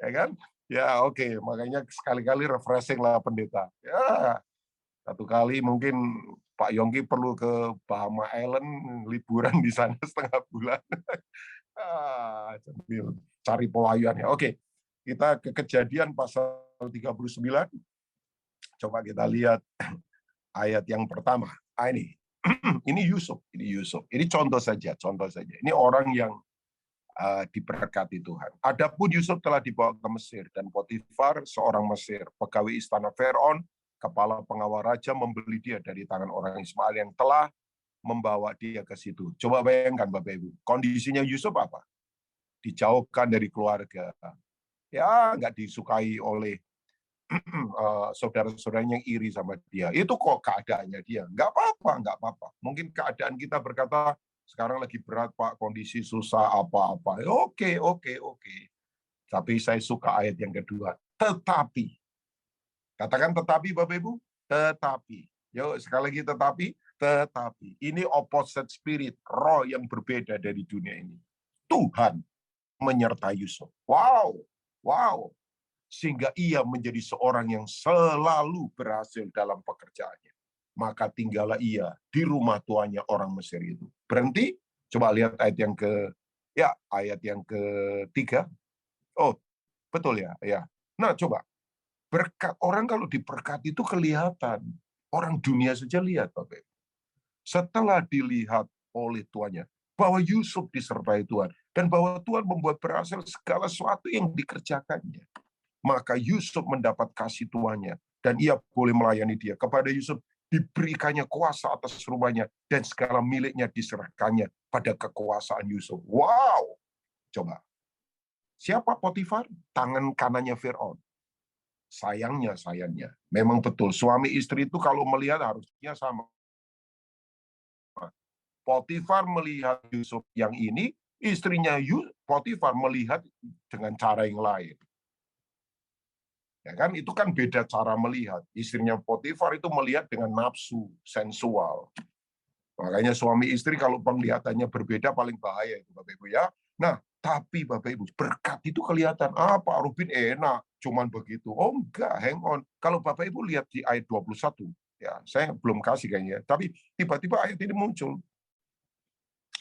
Ya kan? Ya oke. Makanya sekali-kali refreshing lah pendeta. Ya, satu kali mungkin Pak Yongki perlu ke Bahama Island liburan di sana setengah bulan. Sambil cari pelayannya. Oke, kita ke Kejadian pasal 39. Coba kita lihat ayat yang pertama. Ini Yusuf. Ini contoh saja. Ini orang yang diberkati Tuhan. Adapun Yusuf telah dibawa ke Mesir, dan Potifar, seorang Mesir, pegawai istana Firaun, kepala pengawal raja, membeli dia dari tangan orang Ismail yang telah membawa dia ke situ. Coba bayangkan Bapak Ibu, kondisinya Yusuf apa? Dijauhkan dari keluarga, ya nggak disukai oleh saudara-saudaranya yang iri sama dia. Itu kok keadaannya dia. Nggak apa-apa, nggak apa-apa. Mungkin keadaan kita berkata, sekarang lagi berat Pak, kondisi susah apa-apa. Oke. Tapi saya suka ayat yang kedua. Tetapi. Katakan tetapi Bapak Ibu. Tetapi. Yuk sekali lagi tetapi. Ini opposite spirit, roh yang berbeda dari dunia ini. Tuhan menyertai Yusuf. Wow. Sehingga ia menjadi seorang yang selalu berhasil dalam pekerjaannya. Maka tinggallah ia di rumah tuannya orang Mesir itu. Berhenti, coba lihat ayat yang ketiga. Oh, betul ya. Nah, coba. Berkat orang kalau diberkati itu kelihatan. Orang dunia saja lihat, Bapak. Setelah dilihat oleh tuannya, bahwa Yusuf disertai Tuhan, dan bahwa Tuhan membuat berhasil segala sesuatu yang dikerjakannya. Maka Yusuf mendapat kasih tuannya, dan ia boleh melayani dia. Kepada Yusuf diberikannya kuasa atas rumahnya, dan segala miliknya diserahkannya pada kekuasaan Yusuf. Wow! Coba. Siapa Potifar? Tangan kanannya Firaun. Sayangnya. Memang betul, suami istri itu kalau melihat harusnya sama. Potifar melihat Yusuf yang ini, istrinya Potifar melihat dengan cara yang lain. Ya kan, itu kan beda cara melihat. Istrinya Potifar itu melihat dengan nafsu, sensual. Makanya suami istri kalau penglihatannya berbeda paling bahaya itu Bapak Ibu ya. Nah, tapi Bapak Ibu, berkat itu kelihatan. Pak Rubin enak, cuman begitu. Oh enggak, hang on. Kalau Bapak Ibu lihat di ayat 21, ya saya belum kasih kayaknya, tapi tiba-tiba ayat ini muncul.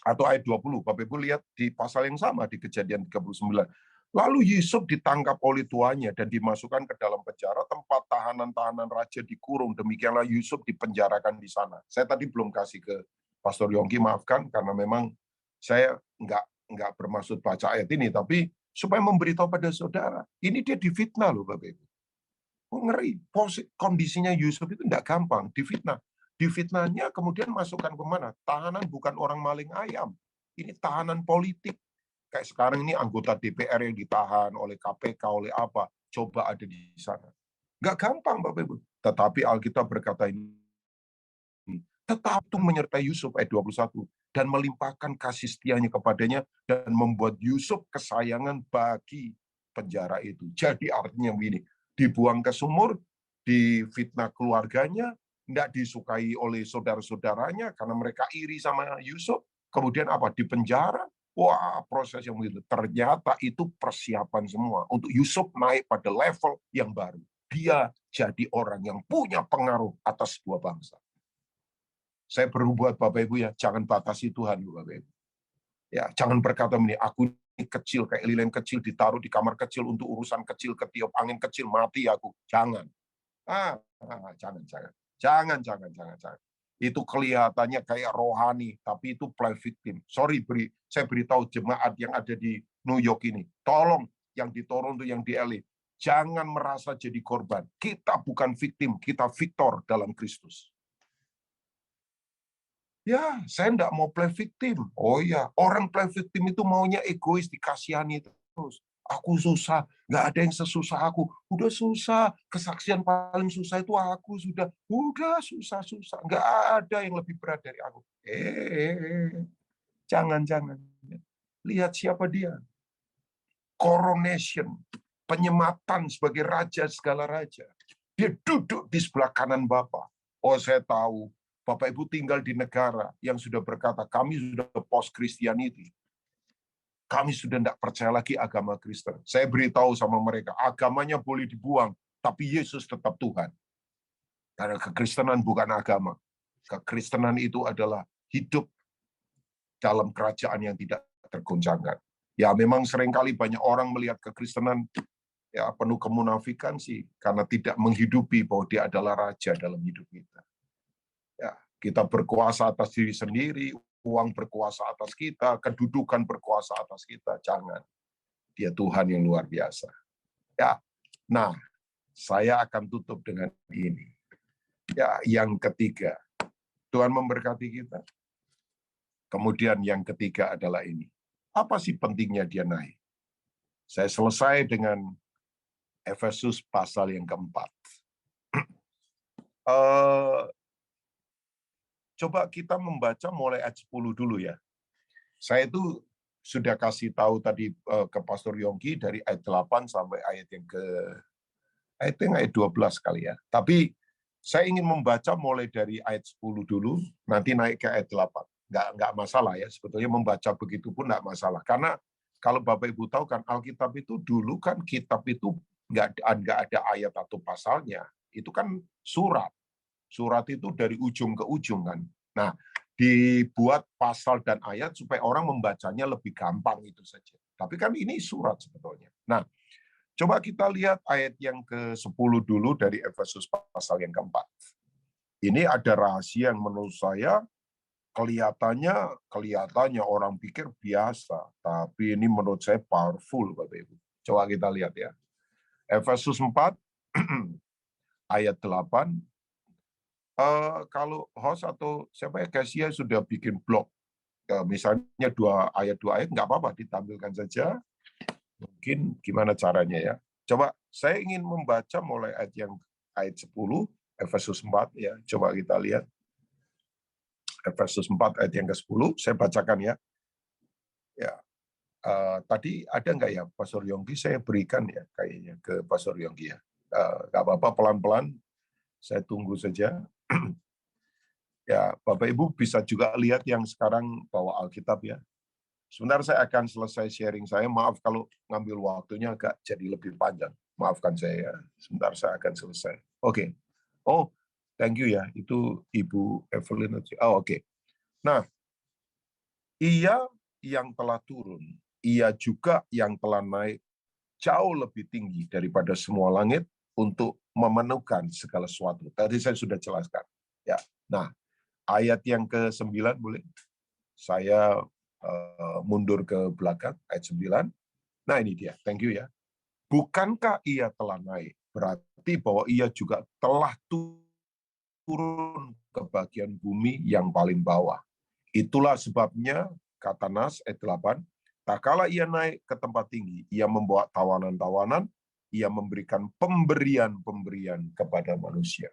Atau ayat 20, Bapak Ibu lihat di pasal yang sama, di Kejadian 39. Lalu Yusuf ditangkap oleh tuannya dan dimasukkan ke dalam penjara, tempat tahanan-tahanan raja dikurung. Demikianlah Yusuf dipenjarakan di sana. Saya tadi belum kasih ke Pastor Yongki, maafkan, karena memang saya nggak bermaksud baca ayat ini, tapi supaya memberitahu pada saudara, ini dia difitnah loh Bapak Ibu. Ngeri, kondisinya Yusuf itu nggak gampang, difitnah. Difitnahnya kemudian masukkan kemana? Tahanan bukan orang maling ayam, ini tahanan politik. Kayak sekarang ini anggota DPR yang ditahan oleh KPK, oleh apa, coba ada di sana. Nggak gampang, Bapak Ibu. Tetapi Alkitab berkata ini, tetap menyertai Yusuf, ayat 21, dan melimpahkan kasih setianya kepadanya, dan membuat Yusuf kesayangan bagi penjara itu. Jadi artinya begini, dibuang ke sumur, difitnah keluarganya, nggak disukai oleh saudara-saudaranya, karena mereka iri sama Yusuf, kemudian apa? Di penjara. Wah, proses yang begitu. Ternyata itu persiapan semua untuk Yusuf naik pada level yang baru. Dia jadi orang yang punya pengaruh atas sebuah bangsa. Saya berbuat Bapak Ibu ya, jangan batasi Tuhan Bapak Ibu. Ya, jangan berkata ini, aku ini kecil, kayak lilin kecil ditaruh di kamar kecil untuk urusan kecil, ketiup angin kecil, mati aku. Jangan. Jangan. Itu kelihatannya kayak rohani, tapi itu play victim. Sorry, saya beritahu jemaat yang ada di New York ini, tolong yang di Toronto, yang di LA, jangan merasa jadi korban. Kita bukan victim, kita victor dalam Kristus. Ya, saya enggak mau play victim. Oh ya, orang play victim itu maunya egois, dikasihani terus. Aku susah, nggak ada yang sesusah aku. Udah susah, kesaksian paling susah itu aku sudah. Udah susah. Nggak ada yang lebih berat dari aku. Jangan. Lihat siapa dia. Coronation, penyematan sebagai raja segala raja. Dia duduk di sebelah kanan Bapa. Oh, saya tahu. Bapak Ibu tinggal di negara yang sudah berkata, kami sudah post-Christianity. Kami sudah tidak percaya lagi agama Kristen. Saya beritahu sama mereka, agamanya boleh dibuang, tapi Yesus tetap Tuhan. Karena kekristenan bukan agama. Kekristenan itu adalah hidup dalam kerajaan yang tidak tergoncangkan. Ya memang seringkali banyak orang melihat kekristenan ya penuh kemunafikan sih, karena tidak menghidupi bahwa dia adalah raja dalam hidup kita. Ya, kita berkuasa atas diri sendiri, uang berkuasa atas kita, kedudukan berkuasa atas kita. Jangan. Dia Tuhan yang luar biasa. Ya. Nah, saya akan tutup dengan ini. Ya, yang ketiga, Tuhan memberkati kita. Kemudian yang ketiga adalah ini. Apa sih pentingnya dia naik? Saya selesai dengan Efesus pasal yang keempat. Coba kita membaca mulai ayat 10 dulu ya. Saya itu sudah kasih tahu tadi ke Pastor Yongki dari ayat 8 sampai ayat yang ayat 12 kali ya. Tapi saya ingin membaca mulai dari ayat 10 dulu, nanti naik ke ayat 8. Nggak masalah ya, sebetulnya membaca begitu pun nggak masalah. Karena kalau Bapak Ibu tahu kan, Alkitab itu dulu kan kitab itu nggak ada ayat atau pasalnya. Itu kan surat. Surat itu dari ujung ke ujung kan. Nah, dibuat pasal dan ayat supaya orang membacanya lebih gampang itu saja. Tapi kan ini surat sebetulnya. Nah, coba kita lihat ayat yang ke-10 dulu dari Efesus pasal yang keempat. Ini ada rahasia yang menurut saya kelihatannya orang pikir biasa, tapi ini menurut saya powerful Bapak Ibu. Coba kita lihat ya. Efesus 4 ayat 8. Kalau host atau siapa ya, Kasia sudah bikin blog, misalnya 2 ayat nggak apa-apa, ditampilkan saja. Mungkin gimana caranya ya. Coba saya ingin membaca mulai ayat 10, Efesus 4 ya. Coba kita lihat. Efesus 4 ayat yang ke-10, saya bacakan ya. Ya, tadi ada nggak ya Pastor Yongki? Saya berikan ya kayaknya ke Pastor Yongki ya. Nggak apa-apa, pelan-pelan. Saya tunggu saja. Ya, Bapak Ibu bisa juga lihat yang sekarang bawa Alkitab ya. Sebentar saya akan selesai sharing saya. Maaf kalau ngambil waktunya agak jadi lebih panjang. Maafkan saya ya. Sebentar saya akan selesai. Oke. Oh, thank you ya. Itu Ibu Evelyn. Oh, oke. Nah, ia yang telah turun, ia juga yang telah naik jauh lebih tinggi daripada semua langit untuk memenuhkan segala sesuatu. Tadi saya sudah jelaskan. Ya. Nah, ayat yang ke-9 boleh saya mundur ke belakang, ayat 9. Nah ini dia, thank you ya. Bukankah ia telah naik? Berarti bahwa ia juga telah turun ke bagian bumi yang paling bawah. Itulah sebabnya, kata Nas, ayat 8, tak kala ia naik ke tempat tinggi, ia membawa tawanan-tawanan, ia memberikan pemberian-pemberian kepada manusia.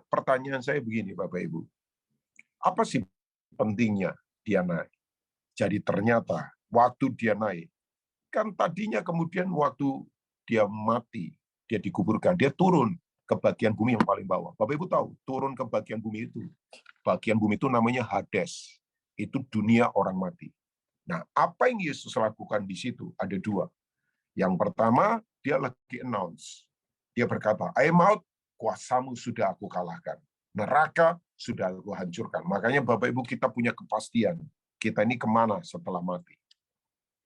Pertanyaan saya begini, Bapak Ibu. Apa sih pentingnya dia naik? Jadi ternyata waktu dia naik, kan tadinya kemudian waktu dia mati, dia dikuburkan, dia turun ke bagian bumi yang paling bawah. Bapak Ibu tahu, turun ke bagian bumi itu namanya Hades. Itu dunia orang mati. Nah, apa yang Yesus lakukan di situ? Ada 2. Yang pertama, dia lagi announce. Dia berkata, "Hai maut, kuasamu sudah aku kalahkan. Neraka sudah aku hancurkan." Makanya Bapak Ibu kita punya kepastian. Kita ini kemana setelah mati?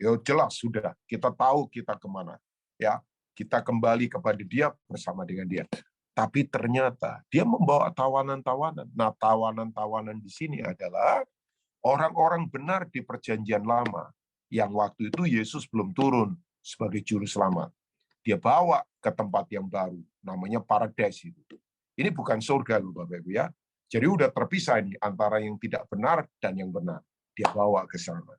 Ya jelas sudah, kita tahu kita kemana. Ya, kita kembali kepada dia bersama dengan dia. Tapi ternyata dia membawa tawanan-tawanan. Nah, tawanan-tawanan di sini adalah orang-orang benar di perjanjian lama yang waktu itu Yesus belum turun sebagai juru selamat. Dia bawa ke tempat yang baru, namanya paradise itu. Ini bukan surga loh Bapak Ibu ya. Jadi udah terpisah ini antara yang tidak benar dan yang benar. Dia bawa ke sana.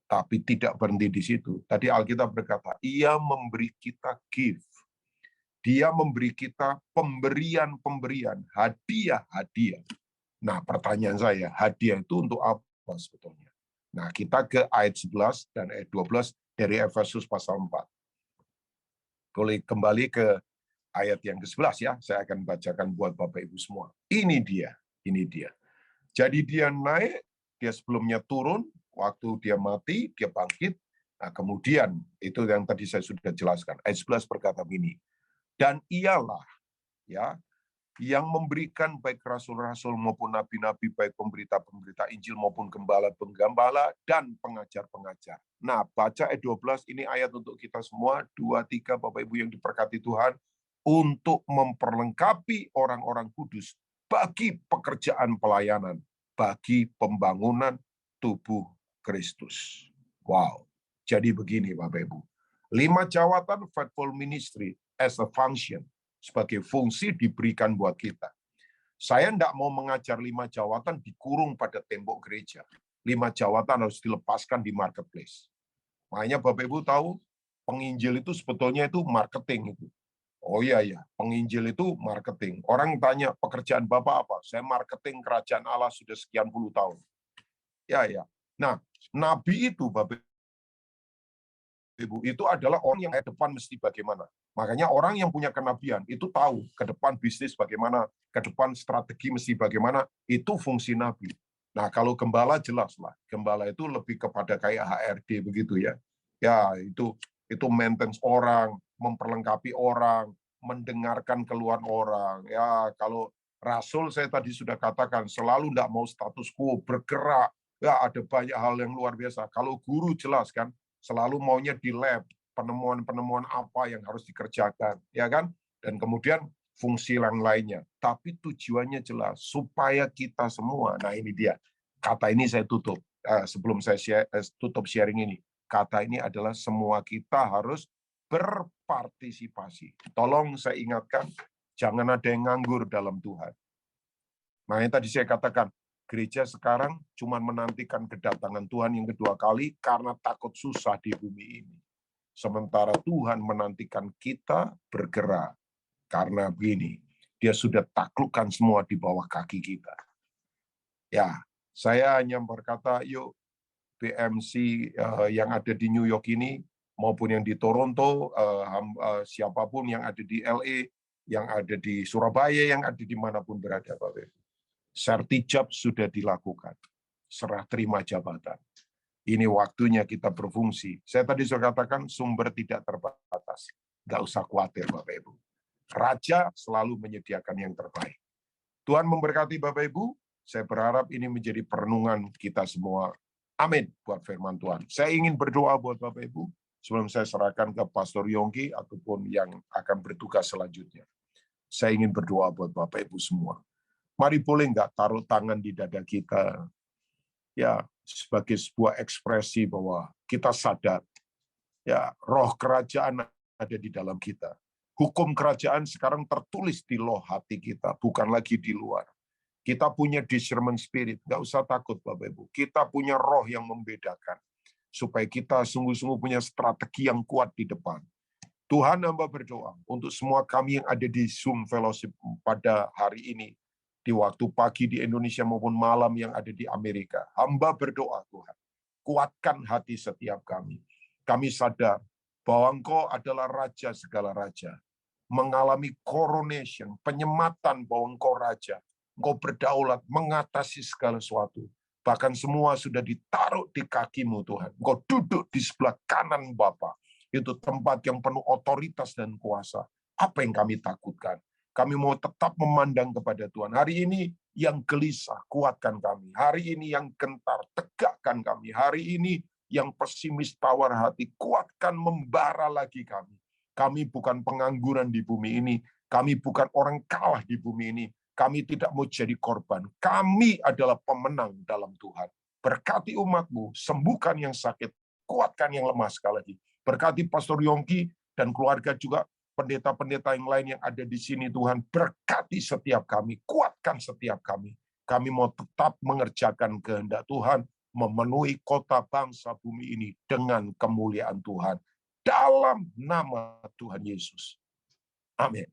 Tapi tidak berhenti di situ. Tadi Alkitab berkata, ia memberi kita gift. Dia memberi kita pemberian-pemberian, hadiah-hadiah. Nah, pertanyaan saya, hadiah itu untuk apa sebetulnya? Nah, kita ke ayat 11 dan ayat 12 dari Efesus pasal 4. Boleh kembali ke ayat yang ke-11 ya, saya akan bacakan buat Bapak Ibu semua. Ini dia. Jadi dia naik, dia sebelumnya turun, waktu dia mati, dia bangkit. Nah, kemudian, itu yang tadi saya sudah jelaskan. Ayat 11 berkata begini, dan ialah ya yang memberikan baik rasul-rasul maupun nabi-nabi, baik pemberita-pemberita Injil maupun gembala-penggembala dan pengajar-pengajar. Nah, baca ayat 12, ini ayat untuk kita semua, 2, 3, Bapak Ibu yang diberkati Tuhan, untuk memperlengkapi orang-orang kudus bagi pekerjaan pelayanan, bagi pembangunan tubuh Kristus. Wow. Jadi begini Bapak Ibu. 5 jawatan faithful ministry as a function, sebagai fungsi diberikan buat kita. Saya tidak mau mengajar 5 jawatan dikurung pada tembok gereja. 5 jawatan harus dilepaskan di marketplace. Makanya Bapak Ibu tahu, penginjil itu sebetulnya itu marketing itu. Oh iya, penginjil itu marketing. Orang tanya, pekerjaan Bapak apa? Saya marketing kerajaan Allah sudah sekian puluh tahun. Ya. Nah, nabi itu Bapak Ibu, itu adalah orang yang ke depan mesti bagaimana. Makanya orang yang punya kenabian itu tahu ke depan bisnis bagaimana, ke depan strategi mesti bagaimana, itu fungsi nabi. Nah, kalau gembala jelas lah. Gembala itu lebih kepada kayak HRD begitu ya. Ya, itu maintenance orang, memperlengkapi orang, mendengarkan keluhan orang. Ya, kalau Rasul saya tadi sudah katakan selalu tidak mau status quo, bergerak. Ya, ada banyak hal yang luar biasa. Kalau guru jelas kan, selalu maunya di lab, penemuan-penemuan apa yang harus dikerjakan, ya kan? Dan kemudian fungsi yang lainnya. Tapi tujuannya jelas, supaya kita semua, nah ini dia, kata ini saya tutup, sebelum saya tutup sharing ini, kata ini adalah semua kita harus berpartisipasi. Tolong saya ingatkan, jangan ada yang nganggur dalam Tuhan. Makanya tadi saya katakan, gereja sekarang cuma menantikan kedatangan Tuhan yang kedua kali karena takut susah di bumi ini. Sementara Tuhan menantikan kita bergerak. Karena begini, dia sudah taklukkan semua di bawah kaki kita. Ya, saya hanya berkata, yuk BMC yang ada di New York ini, maupun yang di Toronto, siapapun yang ada di LA, yang ada di Surabaya, yang ada dimanapun berada, Bapak Ibu. Sertijab sudah dilakukan. Serah terima jabatan. Ini waktunya kita berfungsi. Saya tadi sudah katakan sumber tidak terbatas. Nggak usah khawatir Bapak Ibu. Raja selalu menyediakan yang terbaik. Tuhan memberkati Bapak Ibu. Saya berharap ini menjadi perenungan kita semua. Amin buat firman Tuhan. Saya ingin berdoa buat Bapak Ibu sebelum saya serahkan ke Pastor Yongki ataupun yang akan bertugas selanjutnya. Saya ingin berdoa buat Bapak Ibu semua. Mari boleh nggak taruh tangan di dada kita, ya sebagai sebuah ekspresi bahwa kita sadar, ya roh kerajaan ada di dalam kita. Hukum kerajaan sekarang tertulis di loh hati kita, bukan lagi di luar. Kita punya discernment spirit, nggak usah takut Bapak Ibu. Kita punya roh yang membedakan, supaya kita sungguh-sungguh punya strategi yang kuat di depan. Tuhan hamba berdoa untuk semua kami yang ada di Zoom Fellowship pada hari ini, di waktu pagi di Indonesia maupun malam yang ada di Amerika. Hamba berdoa Tuhan, kuatkan hati setiap kami. Kami sadar bahwa Engkau adalah Raja segala Raja. Mengalami coronation, penyematan bahwa Engkau Raja. Engkau berdaulat, mengatasi segala sesuatu. Bahkan semua sudah ditaruh di kakimu Tuhan. Engkau duduk di sebelah kanan Bapa. Itu tempat yang penuh otoritas dan kuasa. Apa yang kami takutkan? Kami mau tetap memandang kepada Tuhan. Hari ini yang gelisah, kuatkan kami. Hari ini yang gentar, tegakkan kami. Hari ini yang pesimis, tawar hati, kuatkan, membara lagi kami. Kami bukan pengangguran di bumi ini. Kami bukan orang kalah di bumi ini. Kami tidak mau jadi korban. Kami adalah pemenang dalam Tuhan. Berkati umat-Mu, sembuhkan yang sakit, kuatkan yang lemah sekali lagi. Berkati Pastor Yongki dan keluarga juga, pendeta-pendeta yang lain yang ada di sini Tuhan, berkati setiap kami, kuatkan setiap kami. Kami mau tetap mengerjakan kehendak Tuhan, memenuhi kota bangsa bumi ini dengan kemuliaan Tuhan. Dalam nama Tuhan Yesus. Amin.